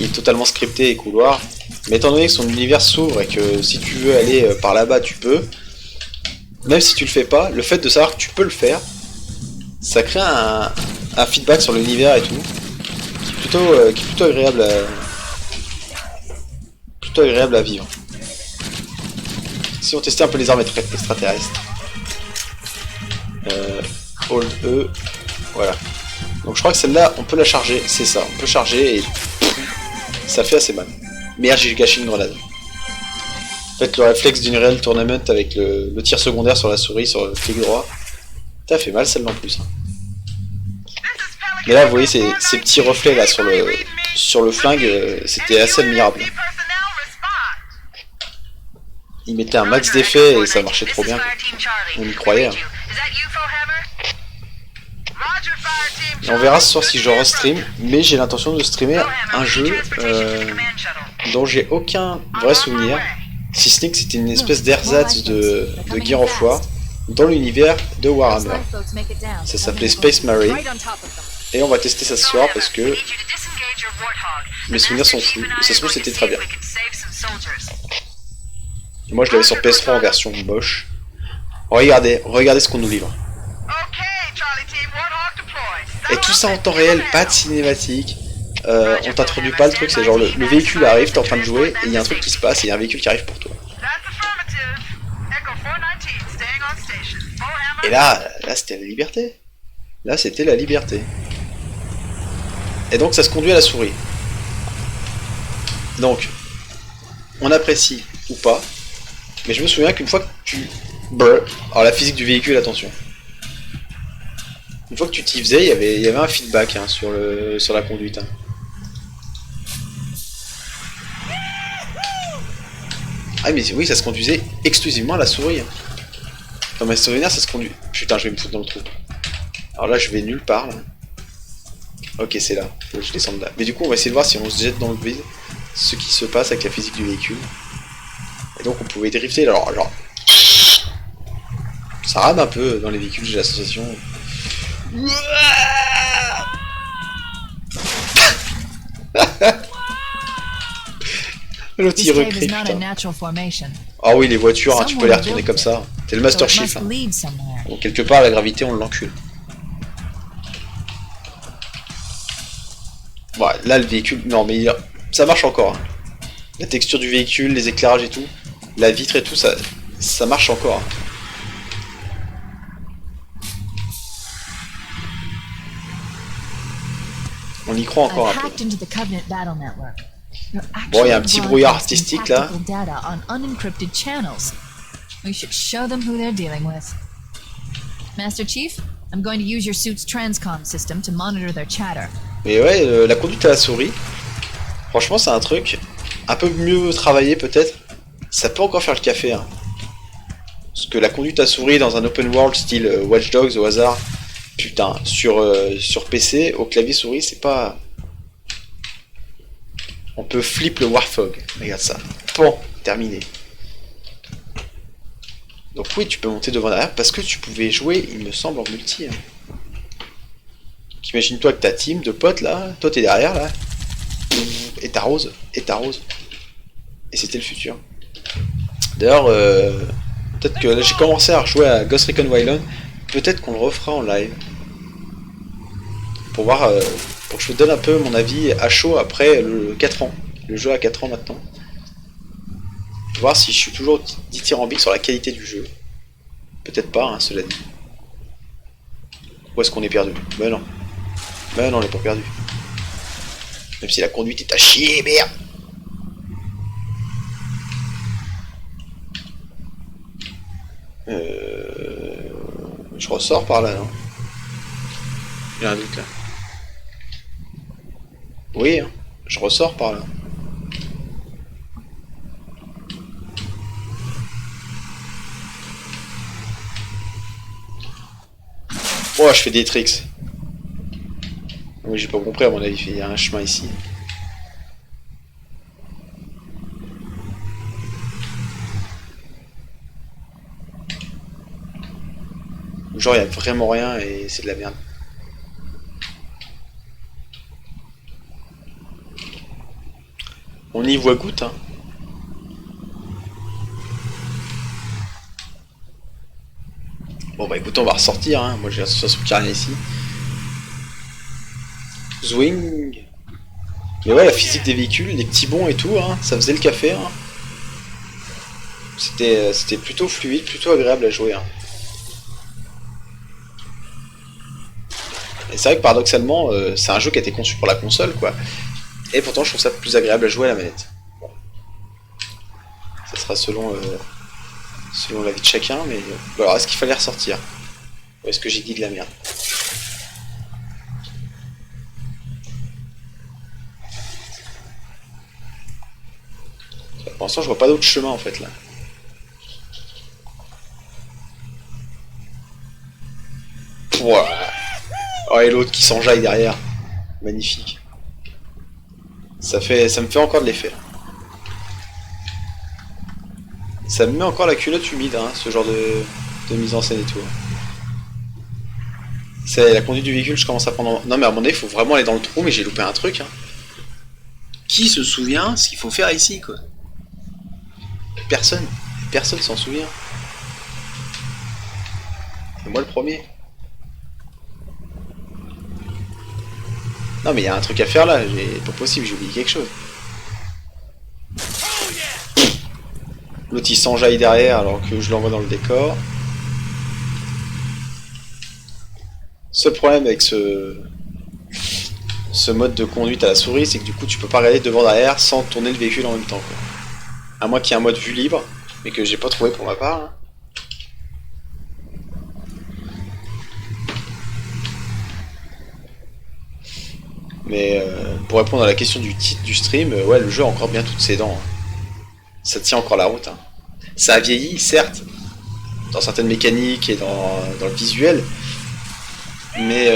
Il est totalement scripté et couloir. Mais étant donné que son univers s'ouvre et que si tu veux aller par là-bas, tu peux. Même si tu le fais pas, le fait de savoir que tu peux le faire, ça crée un feedback sur l'univers et tout, qui est plutôt agréable à vivre. Si on testait un peu les armes extraterrestres. Hold E, voilà. Donc je crois que celle-là, on peut la charger, c'est ça, on peut charger et ça fait assez mal. Merde, j'ai gâché une grenade. Faites le réflexe d'une Real Tournament avec le tir secondaire sur la souris, sur le clic droit. Ça fait mal celle-là en plus. Hein. Mais là, vous voyez ces petits reflets là sur le flingue, c'était assez admirable. Il mettait un max d'effet et ça marchait trop bien. On y croyait. Hein. Et on verra ce soir si je restream, mais j'ai l'intention de streamer un jeu dont j'ai aucun vrai souvenir, si ce n'est que c'était une espèce d'ersatz de Gears of War dans l'univers de Warhammer. Ça s'appelait Space Marine, et on va tester ça ce soir parce que mes souvenirs sont flous, et ça se trouve c'était très bien. Et moi je l'avais sur PS3 en version moche. Regardez ce qu'on nous livre. Et tout ça en temps réel, pas de cinématique, on t'introduit pas le truc, c'est genre le véhicule arrive, t'es en train de jouer, et il y a un truc qui se passe, et il y a un véhicule qui arrive pour toi. Et là c'était la liberté. Là c'était la liberté. Et donc ça se conduit à la souris. Donc, on apprécie ou pas, mais je me souviens qu'une fois que tu... Alors la physique du véhicule, attention. Une fois que tu t'y faisais, il y avait un feedback hein, sur la conduite. Hein. Ah mais oui, ça se conduisait exclusivement à la souris. Hein. Dans mes souvenirs, ça se conduit... Putain, je vais me foutre dans le trou. Alors là, je vais nulle part. Là. Ok, c'est là. Faut que je descende là. Mais du coup, on va essayer de voir si on se jette dans le vide, ce qui se passe avec la physique du véhicule. Et donc, on pouvait drifter. Alors, genre... Ça rame un peu dans les véhicules, j'ai la sensation. L'autre il This cave recrie, is not a putain. natural formation. Ah oui, les voitures, hein, tu peux les retourner comme ça. T'es le So Master it Chief. must Hein. lead somewhere. Donc quelque part, la gravité, on l'encule. Bon, là, le véhicule... Non, mais ça marche encore. Hein. La texture du véhicule, les éclairages et tout, la vitre et tout, ça marche encore. Hein. On y croit encore un I've peu. hacked into the Covenant battle network. You're Bon, il y a un actually petit brouillard broadcasting artistique là. tactical data on unencrypted channels. We should show them who they're dealing with. Master Chief, I'm going to use your suit's transcom system to monitor their chatter. Mais ouais, la conduite à la souris, franchement, c'est un truc un peu mieux travaillé peut-être. Ça peut encore faire le café. Hein. Parce que la conduite à souris dans un open world style Watch Dogs au hasard, putain, sur PC, au clavier souris, c'est pas... On peut flip le Warthog. Regarde ça. Bon, terminé. Donc oui, tu peux monter devant derrière parce que tu pouvais jouer, il me semble, en multi. Hein. Imagine-toi que ta team de potes là, toi t'es derrière là, et t'arroses, et t'arroses. Et c'était le futur. D'ailleurs, peut-être que là j'ai commencé à rejouer à Ghost Recon Wildlands, peut-être qu'on le refera en live. Pour voir, pour que je vous donne un peu mon avis à chaud après le 4 ans. Le jeu a 4 ans maintenant. Pour voir si je suis toujours dithyrambique sur la qualité du jeu. Peut-être pas, hein, cela dit. Où est-ce qu'on est perdu? Ben non. Ben non, on n'est pas perdu. Même si la conduite est à chier, merde. Je ressors par là, non? J'ai un doute là. Oui, hein, je ressors par là. Oh, je fais des tricks. Oui, j'ai pas compris à mon avis, il y a un chemin ici. Genre il y a vraiment rien et c'est de la merde. On y voit goutte, hein. Bon bah écoute, on va ressortir, hein. Moi j'ai l'association qu'il n'y a rien ici. Zwing. Mais ouais, la physique des véhicules, les petits bonds et tout, hein, ça faisait le café. Hein. C'était plutôt fluide, plutôt agréable à jouer. Hein. Et c'est vrai que paradoxalement, c'est un jeu qui a été conçu pour la console, quoi. Et pourtant, je trouve ça plus agréable à jouer à la manette. Bon. Ça sera selon la vie de chacun, mais... Bon, alors, est-ce qu'il fallait ressortir? Ou est-ce que j'ai dit de la merde? Pour l'instant, je vois pas d'autre chemin, en fait, là. Ouah. Oh, et l'autre qui s'enjaille derrière. Magnifique. Ça me fait encore de l'effet. Ça me met encore la culotte humide, hein, ce genre de mise en scène et tout. C'est la conduite du véhicule, je commence à prendre... Non mais à mon avis, il faut vraiment aller dans le trou, mais j'ai loupé un truc. Hein. Qui se souvient ce qu'il faut faire ici, quoi? Personne. Personne s'en souvient. C'est moi le premier. Non mais il y a un truc à faire là, pas possible, j'ai oublié quelque chose. L'autre il s'enjaille derrière alors que je l'envoie dans le décor. Seul problème avec ce mode de conduite à la souris, c'est que du coup tu peux pas regarder devant derrière sans tourner le véhicule en même temps, quoi. À moins qu'il y ait un mode vue libre, mais que j'ai pas trouvé pour ma part. Hein. Mais pour répondre à la question du titre du stream, ouais, le jeu a encore bien toutes ses dents. Ça tient encore la route. Hein. Ça a vieilli, certes, dans certaines mécaniques et dans le visuel. Mais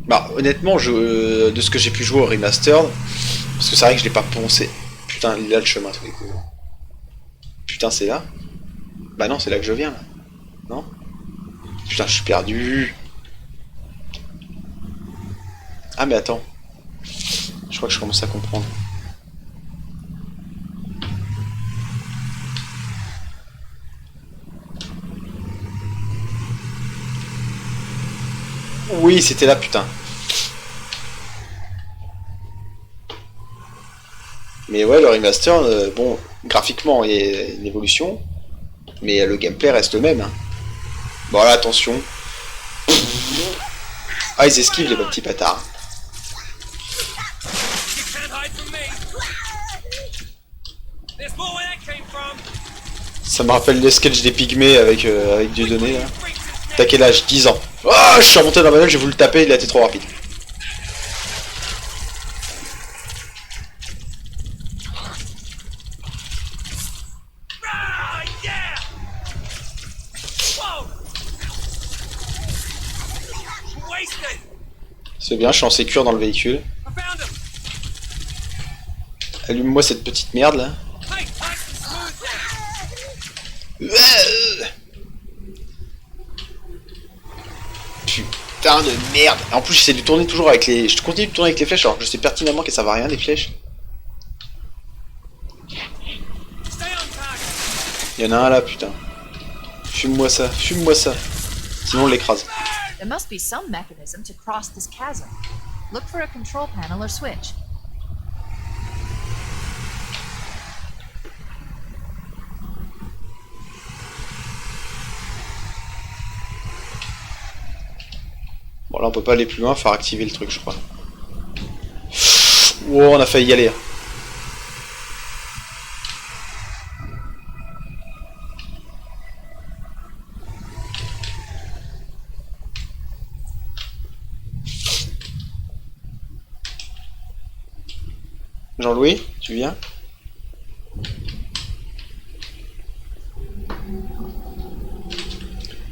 bah, honnêtement, de ce que j'ai pu jouer au remastered, parce que c'est vrai que je l'ai pas poncé. Putain, il est là le chemin tous les coups. Putain, c'est là? Bah non, c'est là que je viens là. Non? Putain, je suis perdu. Ah mais attends. Je crois que je commence à comprendre. Oui, c'était là, putain. Mais ouais, le remaster, bon, graphiquement, il y a une évolution, mais le gameplay reste le même. Hein. Bon là, attention. Ah, ils esquivent les petits bâtards. Ça me rappelle le sketch des pygmées avec Dieudonné là. T'as quel âge? 10 ans. Oh, je suis remonté dans la bagnole, j'ai voulu le taper, il a été trop rapide. C'est bien, je suis en sécure dans le véhicule. Allume-moi cette petite merde là. Putain de merde. En plus j'essaie de tourner toujours avec les... Je continue de tourner avec les flèches alors que je sais pertinemment que ça va rien les flèches. Il y en a un là putain. Fume-moi ça, fume-moi ça. Sinon on l'écrase. There must be some mechanism to cross this chasm. Look for a control panel or switch. Bon là on peut pas aller plus loin, faut activer le truc je crois. Oh on a failli y aller. Jean-Louis, tu viens?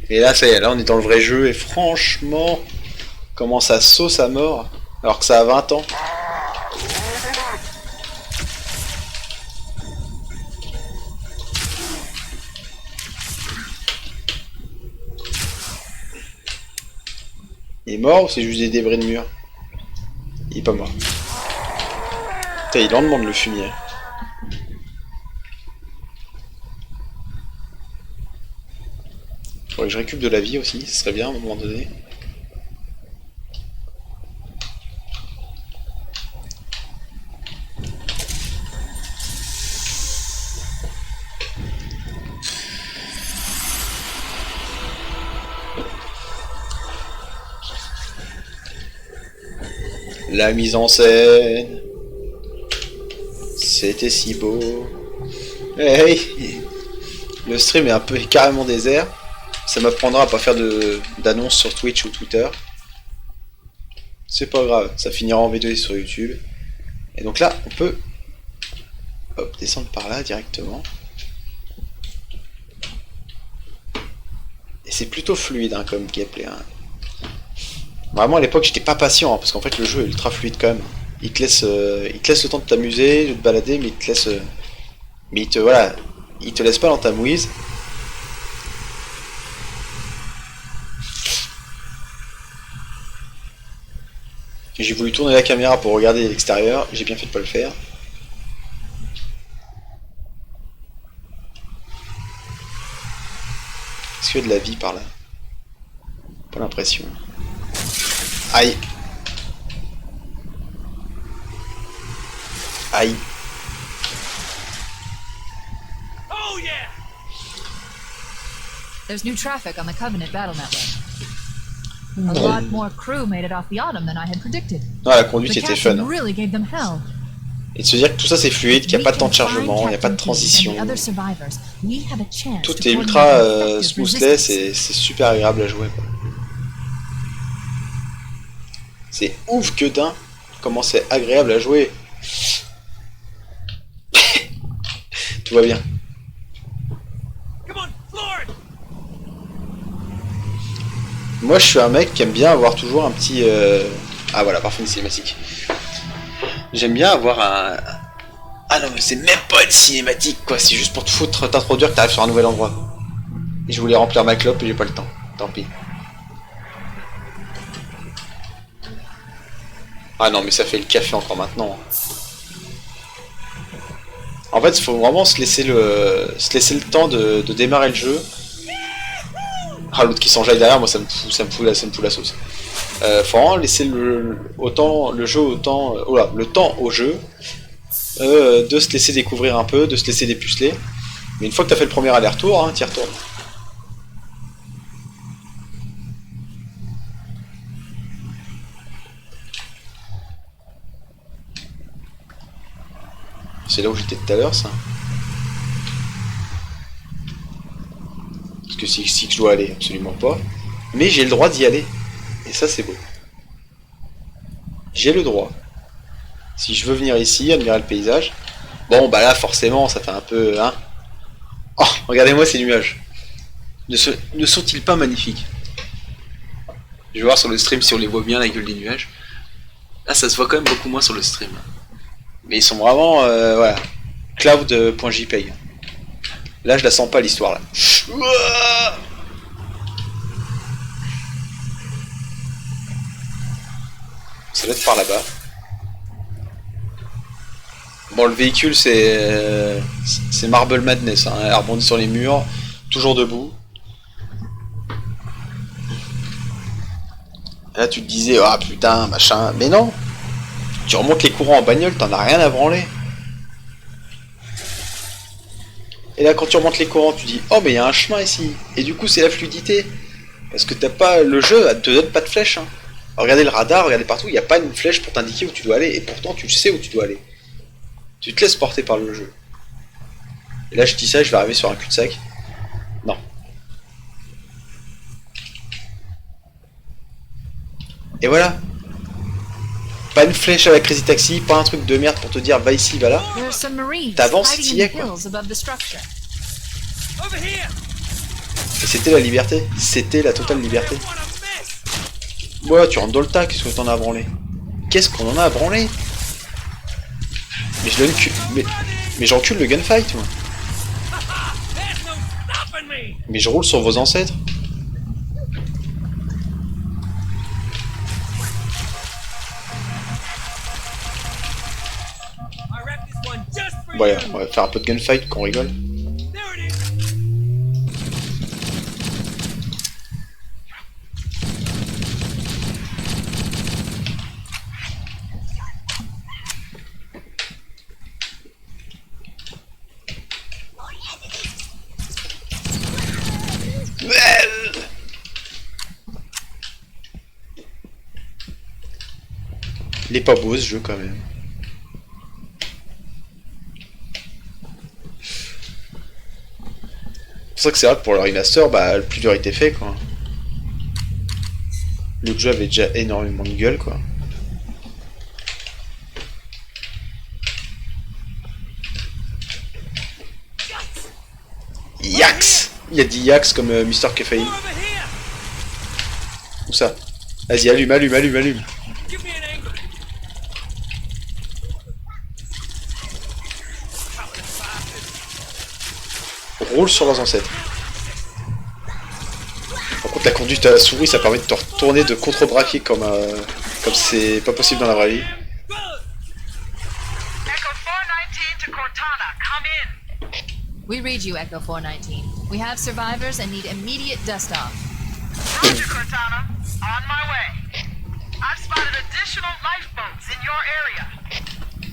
Et là, ça y est, là on est dans le vrai jeu et franchement, comment ça sauce à mort alors que ça a 20 ans. Il est mort ou c'est juste des débris de mur? Il est pas mort. Putain, il en demande le fumier. Faudrait que je récupère de la vie aussi, ce serait bien à un moment donné. La mise en scène. C'était si beau. Hey, le stream est un peu carrément désert. Ça m'apprendra à pas faire d'annonces sur Twitch ou Twitter. C'est pas grave, ça finira en vidéo sur YouTube. Et donc là, on peut hop, descendre par là directement. Et c'est plutôt fluide hein, comme gameplay. Hein. Vraiment à l'époque j'étais pas patient hein, parce qu'en fait le jeu est ultra fluide quand même. Il te laisse le temps de t'amuser, de te balader, mais il te laisse, mais il te laisse pas dans ta mouise. J'ai voulu tourner la caméra pour regarder l'extérieur, j'ai bien fait de pas le faire. Est-ce qu'il y a de la vie par là? Pas l'impression. Aïe. Aïe. There's new traffic on the Covenant battle network. A lot more crew made it off the Autumn than I had predicted. Ah, la conduite The était fun. captain really gave them hell. Et de se dire que tout ça c'est fluide, qu'il n'y a pas de temps de chargement, il n'y a pas de transition. Tout est ultra smoothless et c'est super agréable à jouer. Quoi. C'est ouf que d'un. Comment c'est agréable à jouer. Tout va bien. Come on, floor it! Moi je suis un mec qui aime bien avoir toujours un petit... Ah voilà, parfait, une cinématique. J'aime bien avoir un... Ah non mais c'est même pas une cinématique quoi, c'est juste pour te foutre, t'introduire que t'arrives sur un nouvel endroit. Et je voulais remplir ma clope et j'ai pas le temps, tant pis. Ah non mais ça fait le café encore maintenant. En fait il faut vraiment se laisser le temps de démarrer le jeu. Ah l'autre qui s'enjaille derrière, moi ça me fout la sauce. Faut vraiment laisser le temps au jeu. De se laisser découvrir un peu, de se laisser dépuceler. Mais une fois que t'as fait le premier aller-retour, hein, t'y retournes. C'est là où j'étais tout à l'heure, ça. Parce que c'est ici que je dois aller, absolument pas. Mais j'ai le droit d'y aller. Et ça, c'est beau. J'ai le droit. Si je veux venir ici, admirer le paysage. Bon, bah là, forcément, ça fait un peu... Hein. Oh, regardez-moi ces nuages. Ne sont-ils pas magnifiques? Je vais voir sur le stream si on les voit bien, la gueule des nuages. Là, ça se voit quand même beaucoup moins sur le stream. Mais ils sont vraiment... voilà. Cloud.jpg. Là, je la sens pas, l'histoire, là. Ça doit être par là-bas. Bon, le véhicule, c'est Marble Madness, hein. Elle rebondit sur les murs, toujours debout. Là, tu te disais, ah putain, machin, mais non. Tu remontes les courants en bagnole, t'en as rien à branler. Et là, quand tu remontes les courants, tu dis, oh, mais il y a un chemin ici. Et du coup, c'est la fluidité. Parce que t'as pas... Le jeu te donne pas de flèche, hein. Regardez le radar, regardez partout, il n'y a pas une flèche pour t'indiquer où tu dois aller. Et pourtant, tu sais où tu dois aller. Tu te laisses porter par le jeu. Et là je dis ça, je vais arriver sur un cul-de-sac. Non. Et voilà. Pas une flèche à la Crazy Taxi, pas un truc de merde pour te dire va ici, va là. T'avances, t'y es quoi. Over here! Et c'était la liberté. C'était la totale liberté. What a mess! Ouais, tu rentres dans le tas, qu'est-ce que t'en as à branler? Qu'est-ce qu'on en a à branler? Mais je donne mais j'encule le gunfight, moi. There's no stopping me! Mais je roule sur vos ancêtres. I wrapped this one just for Voilà, you! on va faire un peu de gunfight, qu'on rigole. There it is! Il est pas beau ce jeu quand même. C'est pour ça que c'est vrai que pour le remaster, bah le plus dur était fait quoi. Le jeu avait déjà énormément de gueule quoi. Yax! Il a dit Yax comme Mr. Caféine. Over here! Où ça? Vas-y, allume, allume, allume, allume. Give me an angle! Roule sur leurs ancêtres. Par contre, la conduite à la souris, ça permet de te retourner, de contre-braquer comme c'est pas possible dans la vraie vie. Good! Echo 419 to Cortana, come in. We read you, Echo 419. We have survivors and need immediate dust off. Roger, Cortana. On my way. I've spotted additional lifeboats in your area.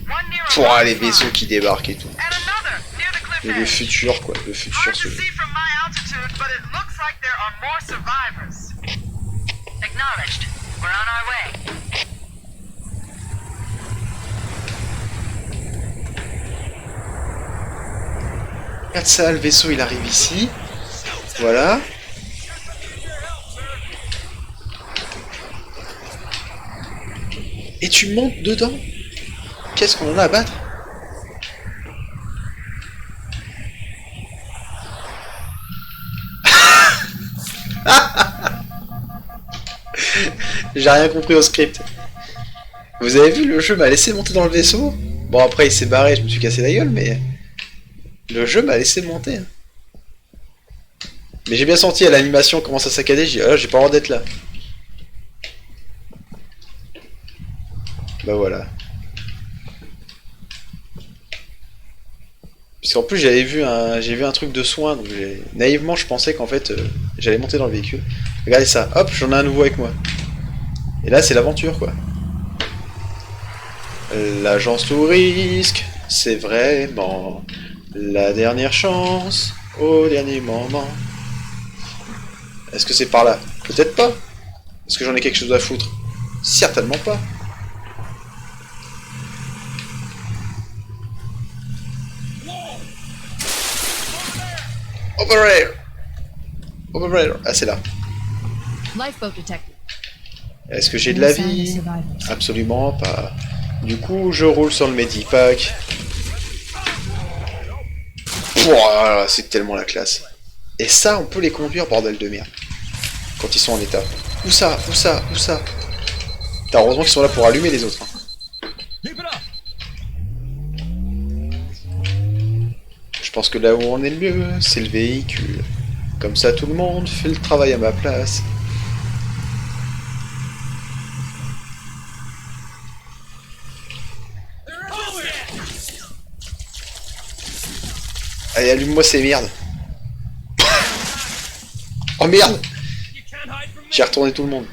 One near a Pour les waterfront, vaisseaux qui débarquent et tout. and another near the cliff Et le edge. futur quoi, le futur Hard to ce jeu. see from my altitude, but it looks like there are more survivors. Acknowledged. We're on our way. Regarde ça, le vaisseau il arrive ici. Voilà. Et tu montes dedans? Qu'est-ce qu'on en a à battre? J'ai rien compris au script. Vous avez vu, le jeu m'a laissé monter dans le vaisseau. Bon, après il s'est barré, je me suis cassé la gueule, mais... Le jeu m'a laissé monter. Mais j'ai bien senti à l'animation comment ça saccadait, j'ai dit, oh, j'ai pas le droit d'être là. Bah voilà. Puisqu'en plus j'ai vu un truc de soin, donc naïvement je pensais qu'en fait j'allais monter dans le véhicule. Regardez ça, hop, j'en ai un nouveau avec moi. Et là c'est l'aventure quoi. L'agence Tourisque, c'est vraiment la dernière chance au dernier moment. Est-ce que c'est par là? Peut-être pas. Est-ce que j'en ai quelque chose à foutre? Certainement pas. Over there! Over there! Ah, c'est là. Lifeboat detected. Est-ce que j'ai de la vie? Absolument pas. Du coup, je roule sur le Medipack. Pouah, c'est tellement la classe. Et ça, on peut les conduire, bordel de merde. Quand ils sont en état. Où ça? Où ça? Où ça? T'as heureusement qu'ils sont là pour allumer les autres. Hein. Je pense que là où on est le mieux, c'est le véhicule. Comme ça, tout le monde fait le travail à ma place. Allez, allume-moi ces merdes. Oh merde! J'ai retourné tout le monde.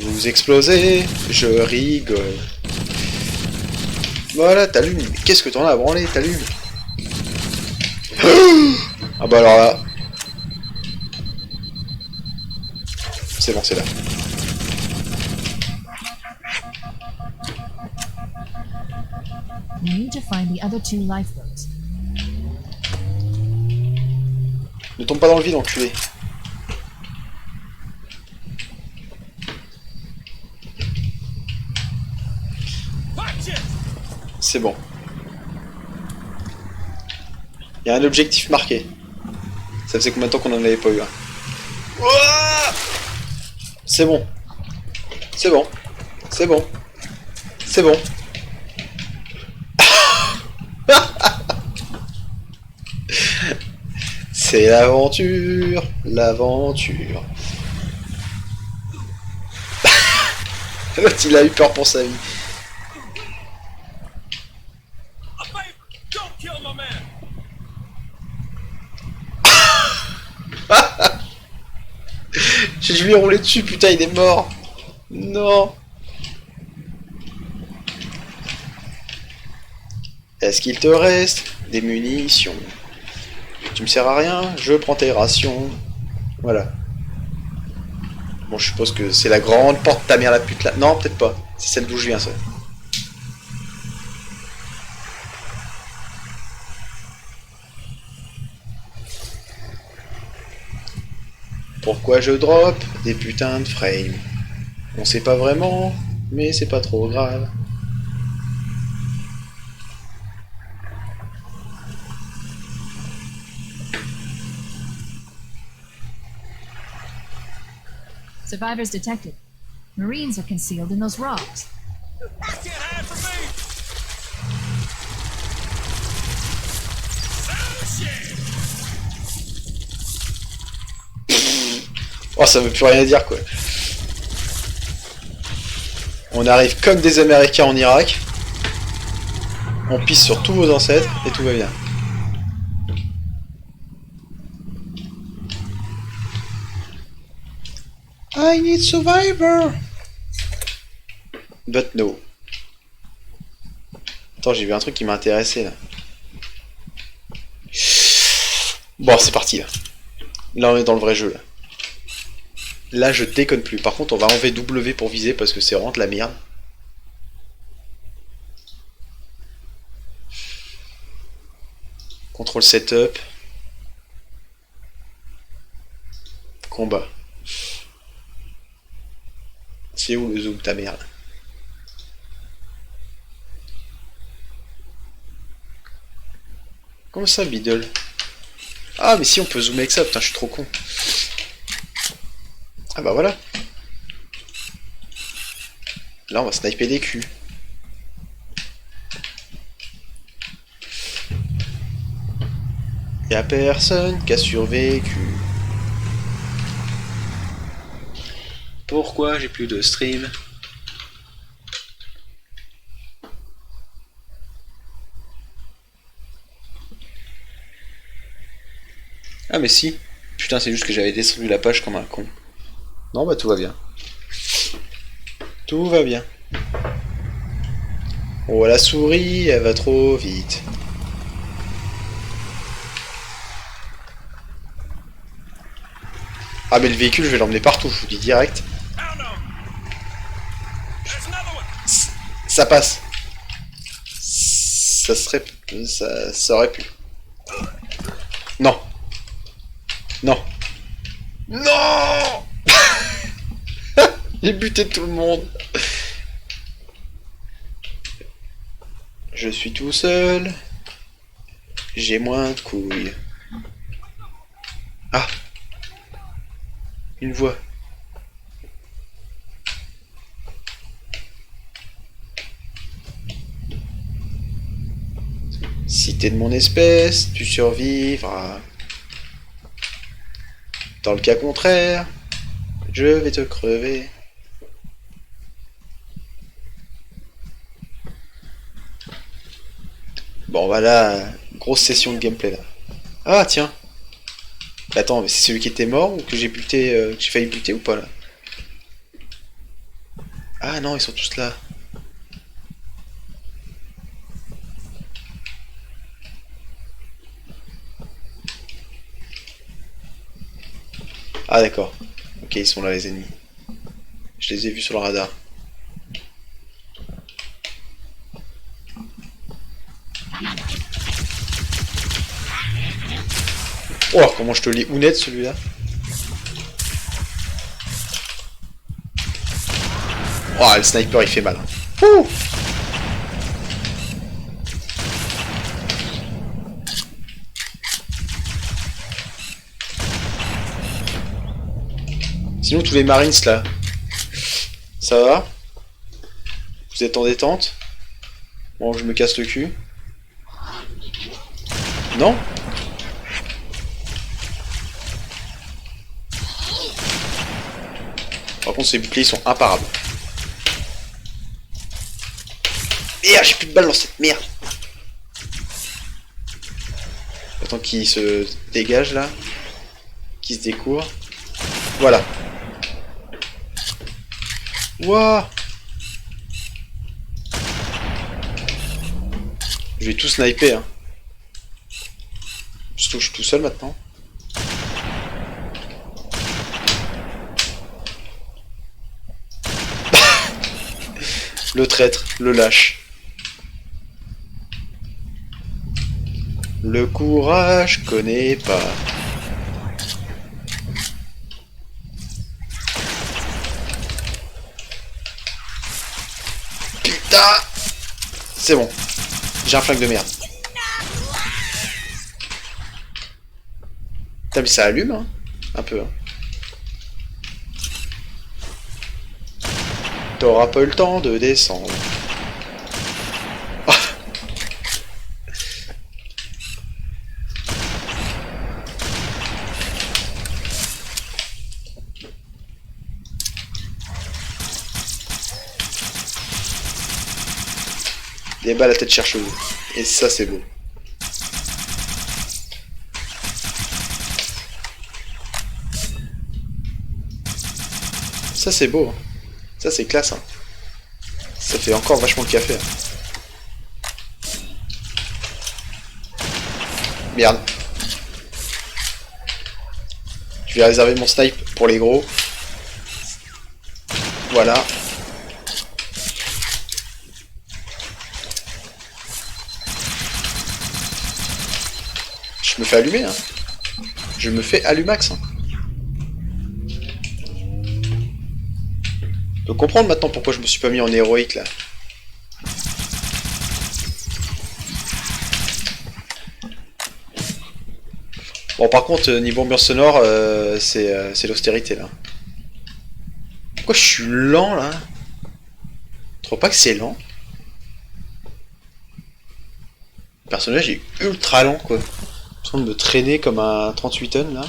Vous explosez, je rigole. Voilà, t'allumes. Mais qu'est-ce que t'en as à branler? T'allumes. Ah bah alors là. C'est bon, c'est là. We need to find the other two lifeboats. Ne tombe pas dans le vide, enculé. C'est bon. Il y a un objectif marqué. Ça faisait combien de temps qu'on en avait pas eu un? C'est bon. C'est bon. C'est bon. C'est bon. C'est l'aventure, l'aventure. L'autre il a eu peur pour sa vie. Je lui ai roulé dessus, putain il est mort. Non. Est-ce qu'il te reste des munitions? Tu me sers à rien, je prends tes rations. Voilà. Bon, je suppose que c'est la grande porte ta mère la pute là. Non, peut-être pas. C'est celle d'où je viens, ça. Pourquoi je drop des putains de frames? On sait pas vraiment, mais c'est pas trop grave. Survivors detected. Marines are concealed in those rocks. Oh, ça veut plus rien dire, quoi. On arrive comme des Américains en Irak. On pisse sur tous vos ancêtres et tout va bien. I need survivor. But no. Attends, j'ai vu un truc qui m'a intéressé là. Bon, c'est parti là. Là, on est dans le vrai jeu là. Là, je déconne plus. Par contre, on va enlever W pour viser parce que c'est vraiment de la merde. Contrôle setup. En bas. C'est où le zoom, ta merde? Comment ça, Biddle? Ah, mais si, on peut zoomer avec ça, putain, je suis trop con. Ah bah voilà. Là, on va sniper des culs. Y'a personne qui a survécu. Pourquoi j'ai plus de stream? Ah mais si. Putain, c'est juste que j'avais descendu la page comme un con. Non bah tout va bien. Tout va bien. Oh la souris, elle va trop vite. Ah mais le véhicule, je vais l'emmener partout, je vous dis direct. Ça passe. Ça serait... Ça aurait pu. Non. Non. Non. J'ai buté tout le monde. Je suis tout seul. J'ai moins de couilles. Ah. Une voix. Si t'es de mon espèce, tu survivras. Dans le cas contraire, je vais te crever. Bon voilà, grosse session de gameplay là. Ah tiens. Attends, mais c'est celui qui était mort ou que j'ai buté, que j'ai failli buter ou pas là? Ah non, ils sont tous là. Ah d'accord. Ok, ils sont là les ennemis. Je les ai vus sur le radar. Oh, comment je te lis honnête celui-là. Oh, le sniper il fait mal. Ouh. Sinon tous les marines là, ça va? Vous êtes en détente? Bon, je me casse le cul. Non? Par contre, ces boucliers sont imparables. Merde, j'ai plus de balles dans cette merde. Attends qu'il se dégage là. Qu'il se découvre. Voilà. Wouah. Je vais tout sniper, hein. Je touche tout seul maintenant. Le traître, le lâche. Le courage connaît pas. Putain! C'est bon. J'ai un flingue de merde. Putain mais ça allume, hein. Un peu, hein. T'auras pas eu le temps de descendre. Des balles à tête chercheuse. Et ça c'est beau. Ça c'est beau. Hein. Ça c'est classe. Hein. Ça fait encore vachement de café. Hein. Merde. Je vais réserver mon snipe pour les gros. Voilà. Je me fais allumer, hein. Je me fais allumax. Hein. peux comprendre maintenant pourquoi je me suis pas mis en héroïque là. Bon par contre niveau ambiance sonore c'est l'austérité là. Pourquoi je suis lent là? Tu trouves pas que c'est lent? Le personnage est ultra lent quoi. En train de me traîner comme un 38 tonnes là.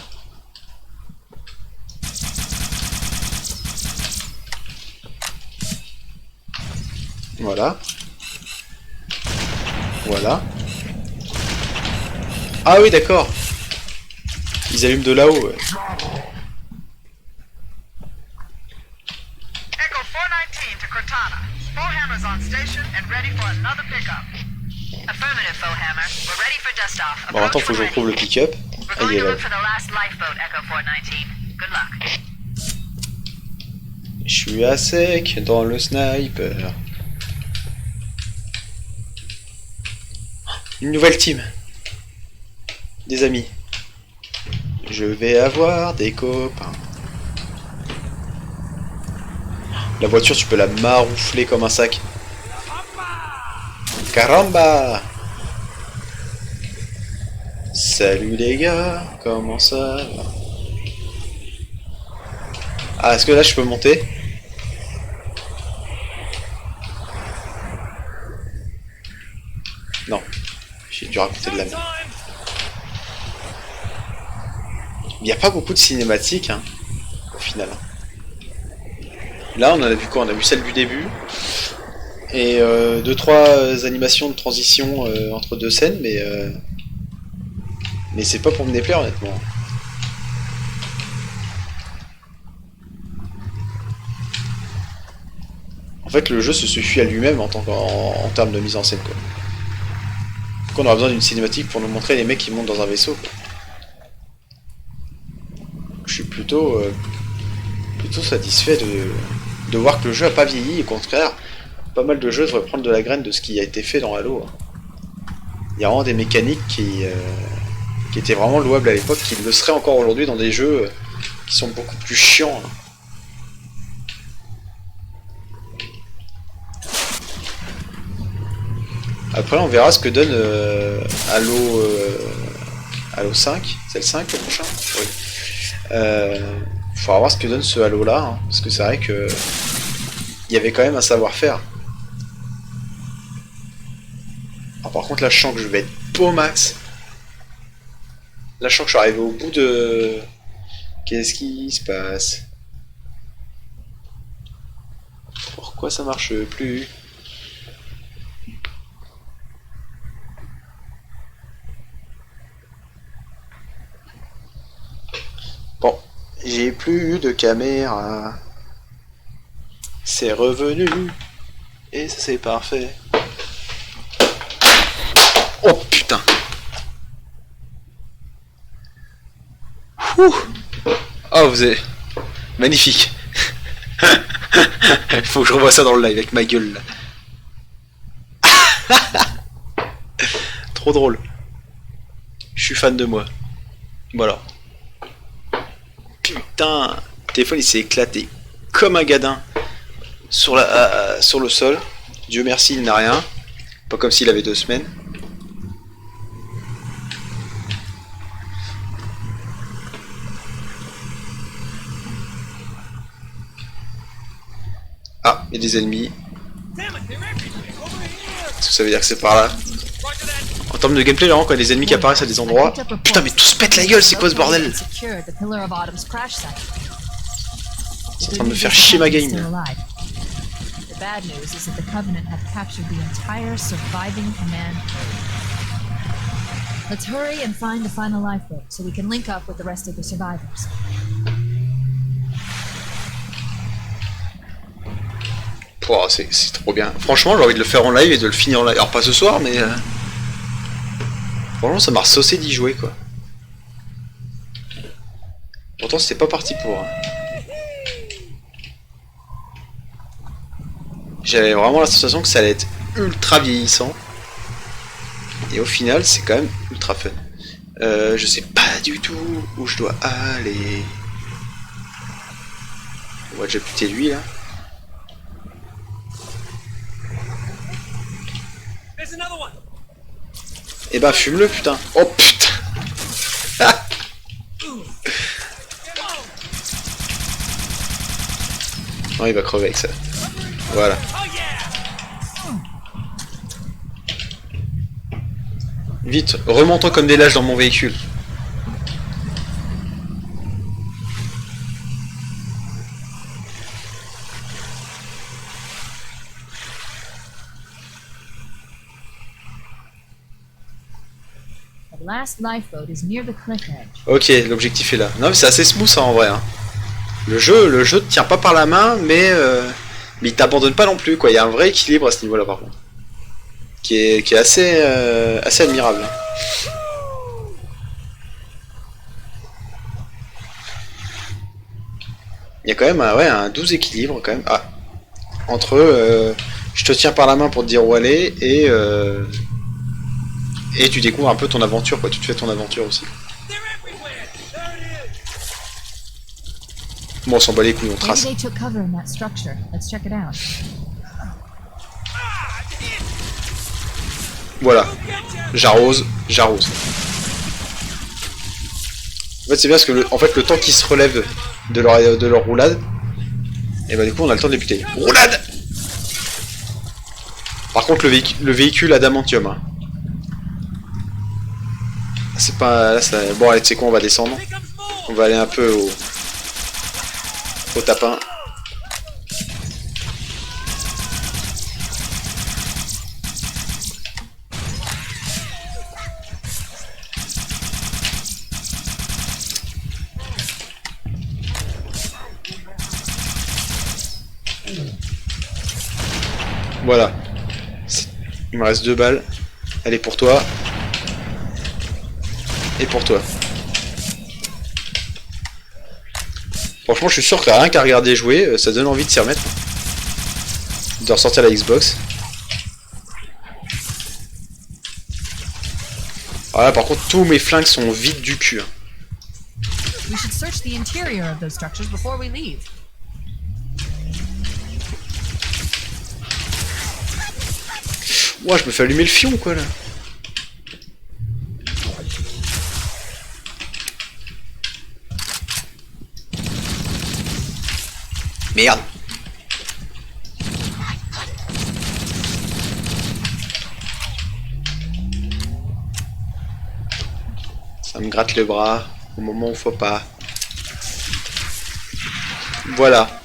Voilà. Voilà. Ah oui d'accord. Ils allument de là-haut. Ouais. Echo 419 to Cortana. Foehammer's on station and ready for another pickup. Affirmative, Foehammer. We're ready for dust-off. Bon attends, faut que je retrouve le pick-up. We're Ah il going est to là. look for the last lifeboat, Echo 419. Good luck. Je suis à sec dans le sniper. Une nouvelle team. Des amis. Je vais avoir des copains. La voiture, tu peux la maroufler comme un sac. Caramba! Salut les gars, comment ça va? Ah, est-ce que là je peux monter? Non, j'ai dû raconter de la merde. Il n'y a pas beaucoup de cinématiques, hein, au final. Là, on en a vu quoi? On a vu celle du début. Et 2-3 animations de transition entre deux scènes, mais c'est pas pour me déplaire, honnêtement. En fait, le jeu se suffit à lui-même en termes de mise en scène, quoi. Pourquoi on aura besoin d'une cinématique pour nous montrer les mecs qui montent dans un vaisseau, quoi. Je suis plutôt satisfait de voir que le jeu a pas vieilli, et au contraire, pas mal de jeux devraient prendre de la graine de ce qui a été fait dans Halo. Il y a vraiment des mécaniques qui étaient vraiment louables à l'époque, qui le seraient encore aujourd'hui dans des jeux qui sont beaucoup plus chiants. Après on verra ce que donne Halo 5, c'est le 5 le prochain? Oui. Faudra voir ce que donne ce Halo là, hein, parce que c'est vrai que il y avait quand même un savoir-faire. Alors, par contre là je sens que je vais être beau max. Là je sens que je suis arrivé au bout de... Qu'est-ce qui se passe? Pourquoi ça marche plus? Bon, j'ai plus eu de caméra. C'est revenu. Et c'est parfait. Oh putain. Ouh. Oh vous êtes... Magnifique. Faut que je revoie ça dans le live avec ma gueule là. Trop drôle. Je suis fan de moi. Voilà. Putain, le téléphone il s'est éclaté comme un gadin sur le sol. Dieu merci, il n'a rien. Pas comme s'il avait 2 semaines. Ah, il y a des ennemis. Est-ce que ça veut dire que c'est par là? En termes de gameplay, vraiment, quand il y a des ennemis qui apparaissent à des endroits... Putain, mais tout se pète la gueule, c'est quoi ce bordel? C'est en train de me faire chier ma game. The bad news is that the Covenant have captured the entire surviving command. Let's hurry and find the final lifeboat so we can link up with the rest of the survivors. Pouah, c'est trop bien. Franchement, j'ai envie de le faire en live et de le finir en live. Alors pas ce soir, mais... Franchement, ça m'a ressaucé d'y jouer, quoi. Pourtant, c'était pas parti pour... Hein. J'avais vraiment la sensation que ça allait être ultra vieillissant. Et au final, c'est quand même ultra fun. Je sais pas du tout où je dois aller. On va déjà buter lui, là. Eh ben fume-le putain. Oh putain. Non, il va crever avec ça. Voilà. Vite, remontons comme des lâches dans mon véhicule. The last lifeboat is near the cliff edge. Ok, l'objectif est là. Non mais c'est assez smooth hein, en vrai. Hein. Le jeu te tient pas par la main, mais il t'abandonne pas non plus quoi. Il y a un vrai équilibre à ce niveau-là par contre, qui est assez admirable. Il y a quand même un 12 équilibre quand même. Ah, entre je te tiens par la main pour te dire où aller et tu découvres un peu ton aventure quoi. Tu te fais ton aventure aussi. Bon, on s'en bat les couilles, on Maybe trace. they took cover in that structure. Let's check it out. Voilà. J'arrose. En fait, c'est bien parce que le temps qu'ils se relèvent de leur roulade, et bah du coup on a le temps de les buter. Roulade. Par contre le véhicule adamantium. Hein. C'est pas... Là, ça... Bon allez, tu sais quoi, on va descendre. On va aller un peu au tapin. Voilà. Il me reste 2 balles. Elle est pour toi. Et pour toi. Franchement, je suis sûr que rien qu'à regarder jouer, ça donne envie de s'y remettre. De ressortir la Xbox. Alors là, par contre, tous mes flingues sont vides du cul. We should search the interior of those structures before we leave. Ouah, je me fais allumer le fion, quoi, là. Merde. Ça me gratte le bras au moment où faut pas. Voilà.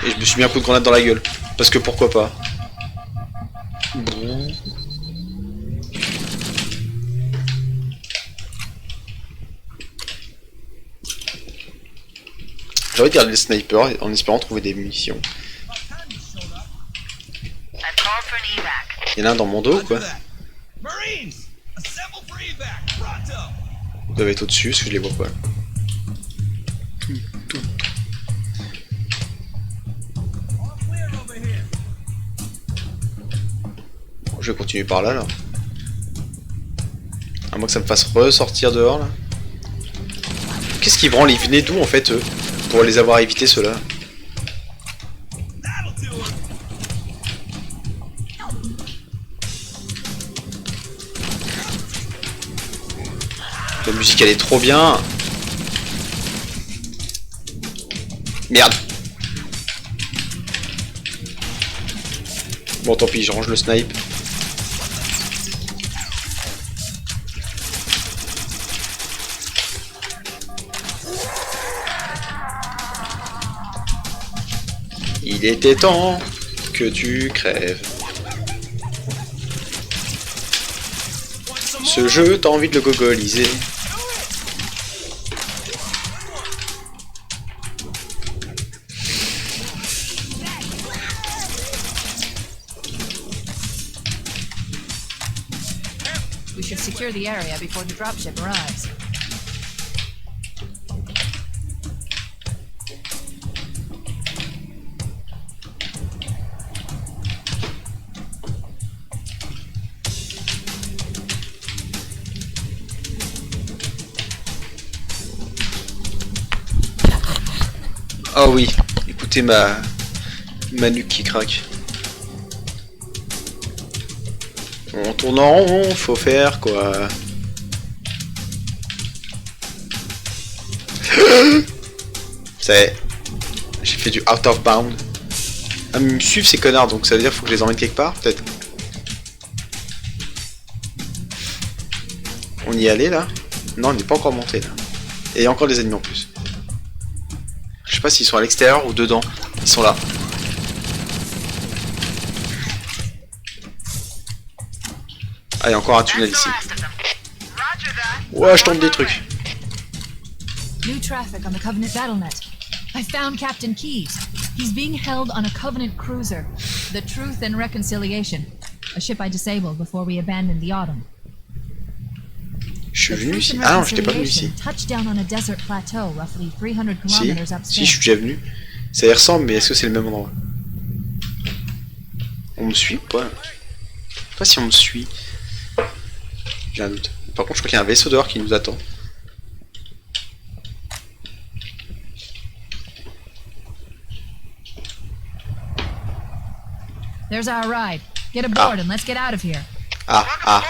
Et je me suis mis un coup de grenade dans la gueule. Parce que pourquoi pas. J'ai envie de garder le sniper en espérant trouver des munitions. Il y en a un dans mon dos ou quoi? Marines, assemble for evac, pronto. Ils doivent être au-dessus parce que je les vois pas. All clear over here. Bon, je vais continuer par là, là. À moins que ça me fasse ressortir dehors, là. Qu'est-ce qu'ils branlent? Ils venaient d'où, en fait, eux? Pour les avoir évités, ceux-là. That'll do it. La musique, elle est trop bien. Merde. Bon, tant pis, je range le snipe. Il était temps que tu crèves. Ce jeu, t'as envie de le gogoliser. We should secure the area before the dropship arrives. Oh oui, écoutez ma nuque qui craque. On tourne en rond, faut faire quoi. C'est... J'ai fait du out of bound. Ah mais ils me suivent ces connards, donc ça veut dire qu'il faut que je les emmène quelque part, peut-être. On y est allé là? Non, on n'est pas encore monté là. Et il y a encore des ennemis en plus. Je sais pas s'ils sont à l'extérieur ou dedans. Ils sont là. Ah, il y a encore un tunnel ici. Ouais, je tombe des trucs. New traffic on the Covenant BattleNet. I found Captain Keyes. He's being held on a Covenant cruiser, the Truth and Reconciliation, a ship I disabled before we abandoned the Autumn. Je suis venu ici. Ah non, je t'ai pas venu ici. Touched down on a desert plateau roughly 300 kilometers upstream. Si, je suis déjà venu. Ça y ressemble, mais est-ce que c'est le même endroit? On me suit ou pas? Je sais pas si on me suit. J'ai un doute. Par contre, je crois qu'il y a un vaisseau dehors qui nous attend. There's our ride. Get aboard and let's get out of here. Ah, ah.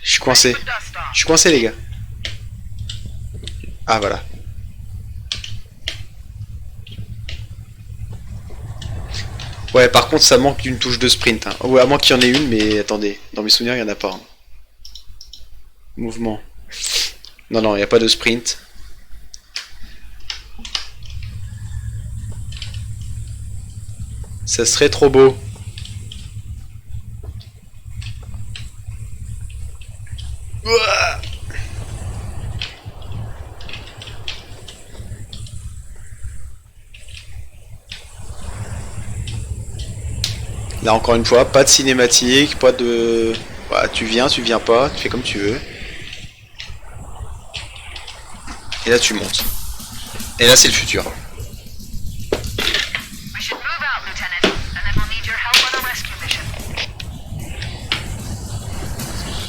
Je suis coincé. Je suis coincé, les gars. Ah, voilà. Ouais, par contre, ça manque d'une touche de sprint. Hein. Ouais, à moins qu'il y en ait une, mais attendez. Dans mes souvenirs, il n'y en a pas. Hein. Mouvement. Non, non, il n'y a pas de sprint. Ça serait trop beau. Ouah. Là encore une fois, pas de cinématique, pas de... Bah, tu viens pas, tu fais comme tu veux. Et là tu montes. Et là c'est le futur.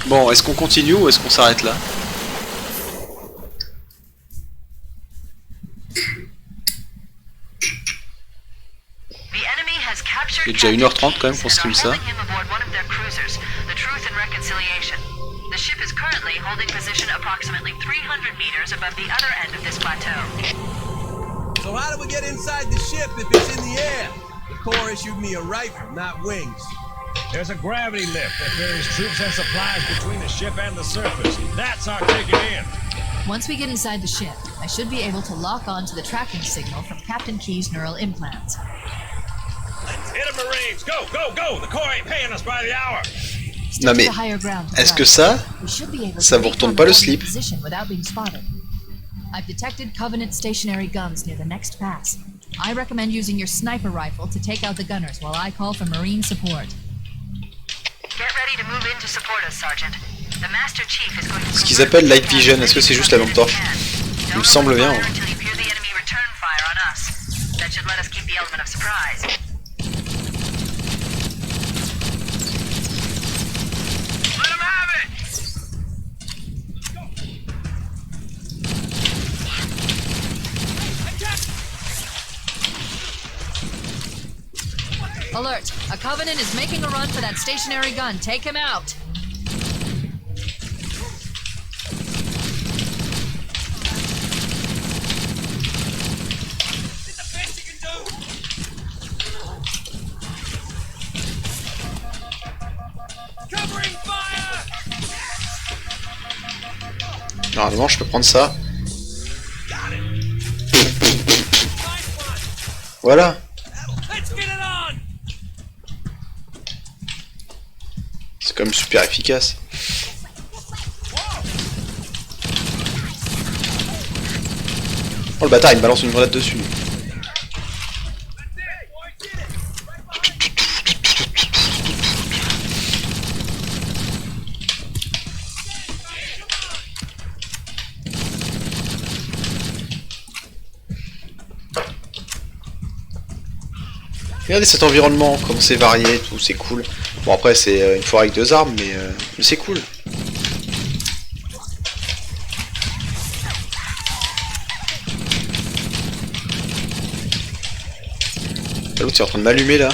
Bon, est-ce qu'on continue ou est-ce qu'on s'arrête là? Il est déjà 1h30 quand même qu'on stream ça. So how do we get inside the ship if it's in the air? The Corps issued me a rifle, not wings. There's a gravity lift that carries troops and supplies between the ship and the surface. That's our ticket in. Once we get inside the ship, I should be able to lock on to the tracking signal from Captain Keyes' neural implants. Let's hit 'em, Marines! Go, go, go! The Corps ain't paying us by the hour. Non mais, est-ce que ça vous retourne pas le slip? I've detected Covenant stationary guns near the next pass. I recommend using your sniper rifle to take out the gunners while I call for Marine support. Get ready to move in to support us, Sergeant. The Master Chief is going to... Ce qu'ils appellent Light Vision, est-ce que c'est juste la lampe torche? Il me semble bien. Hein. Alert! A Covenant is making a run for that stationary gun. Take him out! Normalement, je peux prendre ça. Voilà. C'est quand même super efficace. Oh le bâtard, il me balance une grenade dessus. Regardez cet environnement, comment c'est varié, tout, c'est cool. Bon après c'est une forêt avec 2 arbres, mais c'est cool. L'autre est en train de m'allumer là.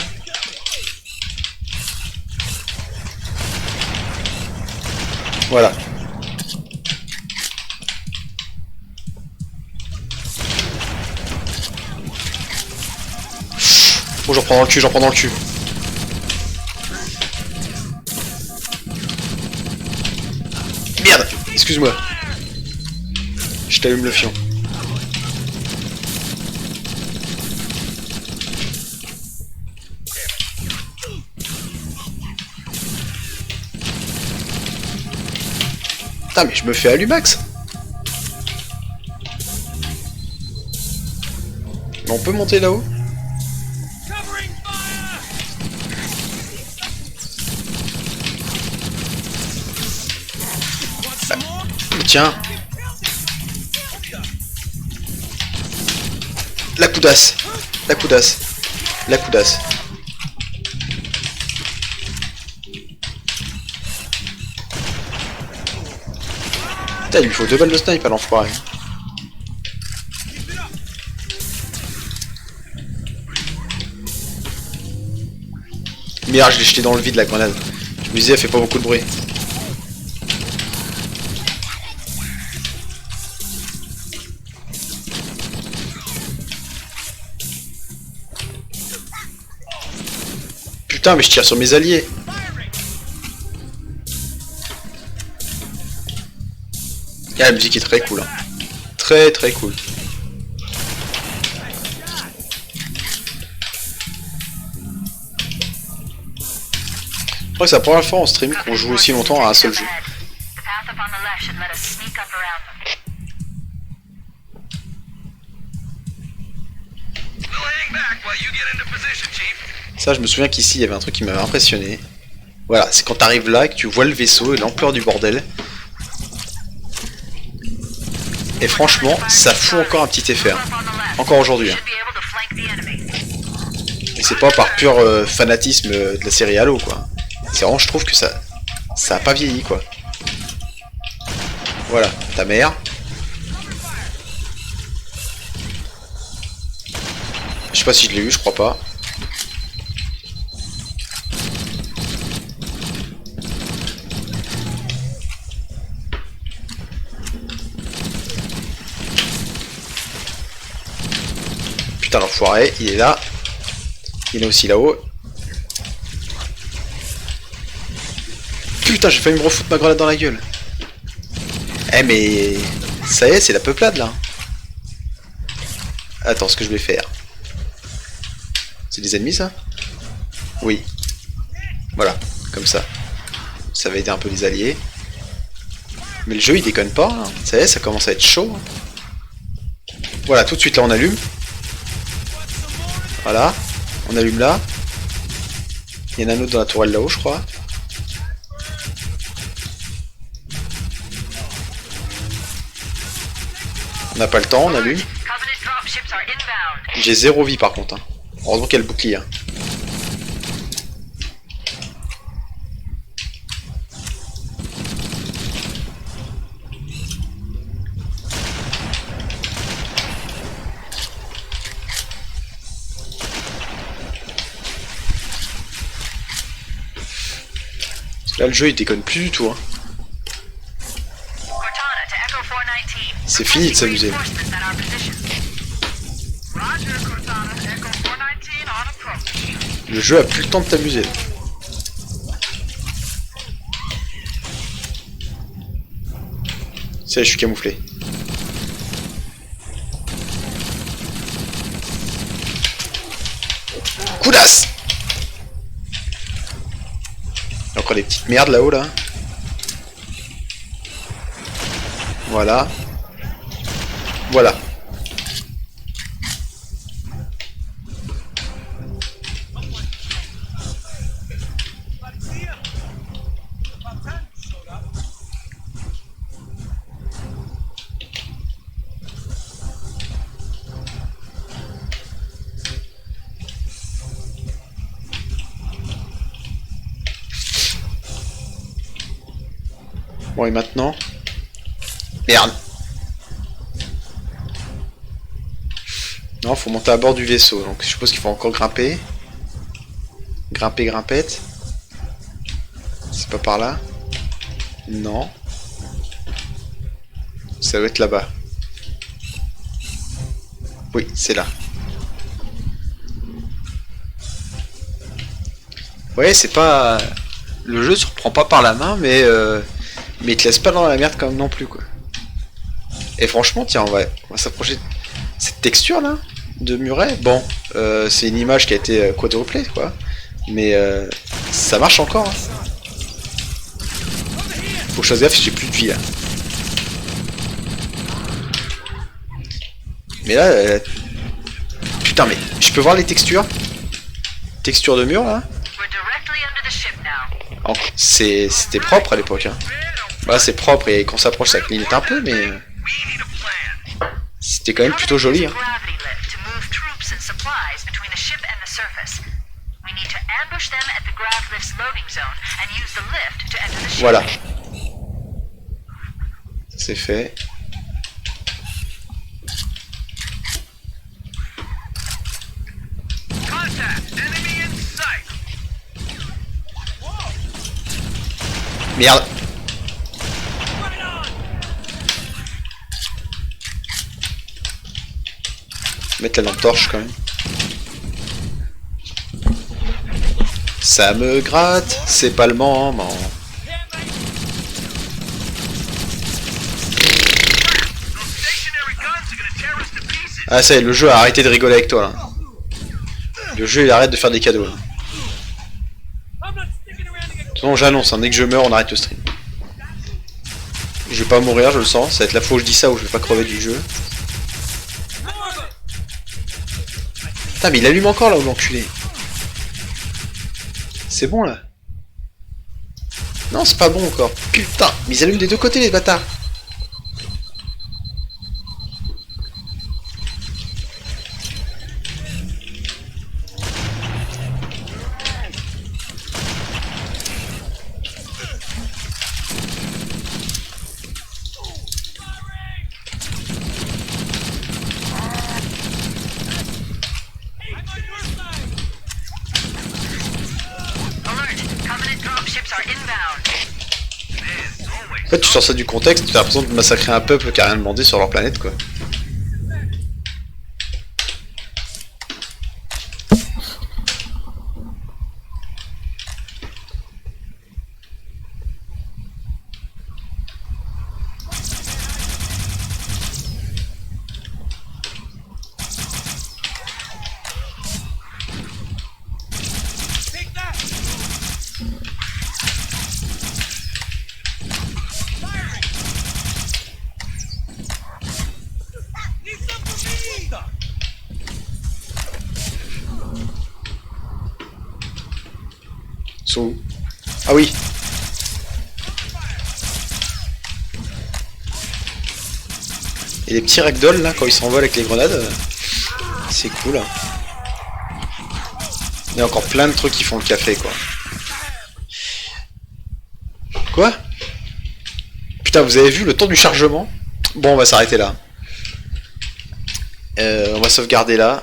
Voilà. Oh, j'en prends dans le cul, j'en prends dans le cul. Merde, excuse-moi. Je t'allume le fion. Putain, mais je me fais allumax. On peut monter là-haut? Covering fire! Want some more? Tiens. La coudasse. La coudasse. La coudasse. Putain, il lui faut 2 balles de snipe à l'enfoiré. Merde, je l'ai jeté dans le vide la grenade. Je me disais, elle fait pas beaucoup de bruit. Putain, mais je tire sur mes alliés. Ah, la musique est très cool. Hein. Très très cool. Je crois que c'est la première fois en stream qu'on joue aussi longtemps à un seul jeu. The path up on the left should let us sneak up around them. We'll hang back while you get into position, Chief. Ça, je me souviens qu'ici, il y avait un truc qui m'avait impressionné. Voilà, c'est quand t'arrives là, que tu vois le vaisseau et l'ampleur du bordel. Et franchement, ça fout encore un petit effet. Hein. Encore aujourd'hui. Hein. Should be able to flank the enemy. Et c'est pas par pur fanatisme de la série Halo, quoi. C'est vraiment, je trouve que ça a pas vieilli, quoi. Voilà, ta mère. Je sais pas si je l'ai eu, je crois pas. Putain, l'enfoiré, il est là. Il est aussi là-haut. Putain, j'ai failli me refoutre ma grenade dans la gueule. Eh mais... ça y est, c'est la peuplade là. Attends, ce que je vais faire. C'est des ennemis ça? Oui. Voilà, comme ça. Ça va aider un peu les alliés. Mais le jeu il déconne pas, hein. Ça y est, ça commence à être chaud. Voilà, tout de suite là on allume. Voilà, on allume là. Il y en a un autre dans la tourelle là-haut, je crois. On n'a pas le temps, on allume. Covenant dropships are inbound. J'ai 0 vie par contre. Hein. Heureusement qu'il y a le bouclier. Hein. Là le jeu il déconne plus du tout. Hein. Cortana to Echo 419. C'est fini de s'amuser. Reinforcements at our position. Roger, Cortana. Echo 419 on approach. Le jeu a plus le temps de t'amuser. Ça y est, je suis camouflé. Coudasse! Il y a encore des petites merdes là-haut là. Voilà. Voilà. Bon et maintenant... Merde. Non, faut monter à bord du vaisseau, donc je suppose qu'il faut encore grimper. Grimper, grimpette. C'est pas par là. Non. Ça doit être là-bas. Oui, c'est là. Ouais, c'est pas... Le jeu se reprend pas par la main, mais il te laisse pas dans la merde comme non plus, quoi. Et franchement, tiens, on va s'approcher de cette texture là de muret. Bon, c'est une image qui a été quadruplée, quoi. Mais ça marche encore. Hein. Faut que je fasse gaffe si j'ai plus de vie là. Mais là, putain, mais je peux voir les textures. Texture de mur là. C'était propre à l'époque. Hein. Voilà, c'est propre et quand on s'approche, ça clignote un peu, mais c'était quand même plutôt joli. Hein. Voilà. C'est fait. Merde. Mettre la lampe torche quand même. Ça me gratte, c'est pas le moment. Ah ça y est, le jeu a arrêté de rigoler avec toi là. Le jeu il arrête de faire des cadeaux là. Non, j'annonce, hein, dès que je meurs, on arrête le stream. Je vais pas mourir, je le sens. Ça va être la fois où je dis ça où je vais pas crever du jeu. Putain, mais il allume encore là, où l'enculé. C'est bon là. Non, c'est pas bon encore. Putain, mais ils allument des deux côtés les bâtards. En fait, tu sors ça du contexte, tu as l'impression de massacrer un peuple qui a rien demandé sur leur planète, quoi. Ah oui. Et les petits ragdolls là quand ils s'envolent avec les grenades, c'est cool. Hein. Il y a encore plein de trucs qui font le café quoi. Quoi? Putain, vous avez vu le temps du chargement? Bon, on va s'arrêter là. On va sauvegarder là.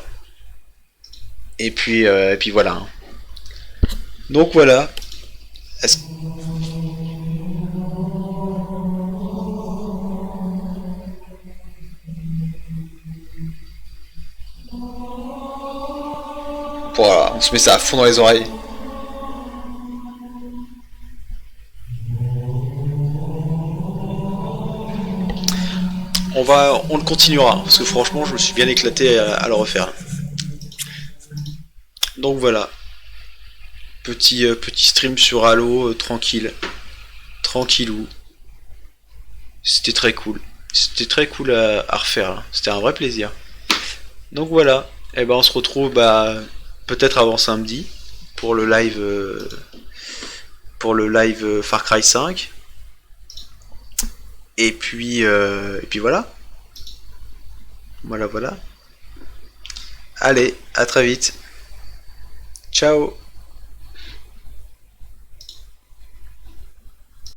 Et puis voilà. Hein. Donc voilà. Voilà, on se met ça à fond dans les oreilles. On le continuera, parce que franchement je me suis bien éclaté à le refaire. Donc voilà. Petit stream sur Halo, tranquillou. C'était très cool. C'était très cool à refaire. C'était un vrai plaisir. Donc voilà. Et ben on se retrouve peut-être avant samedi pour le live Far Cry 5. Et puis voilà. Voilà. Allez, à très vite. Ciao.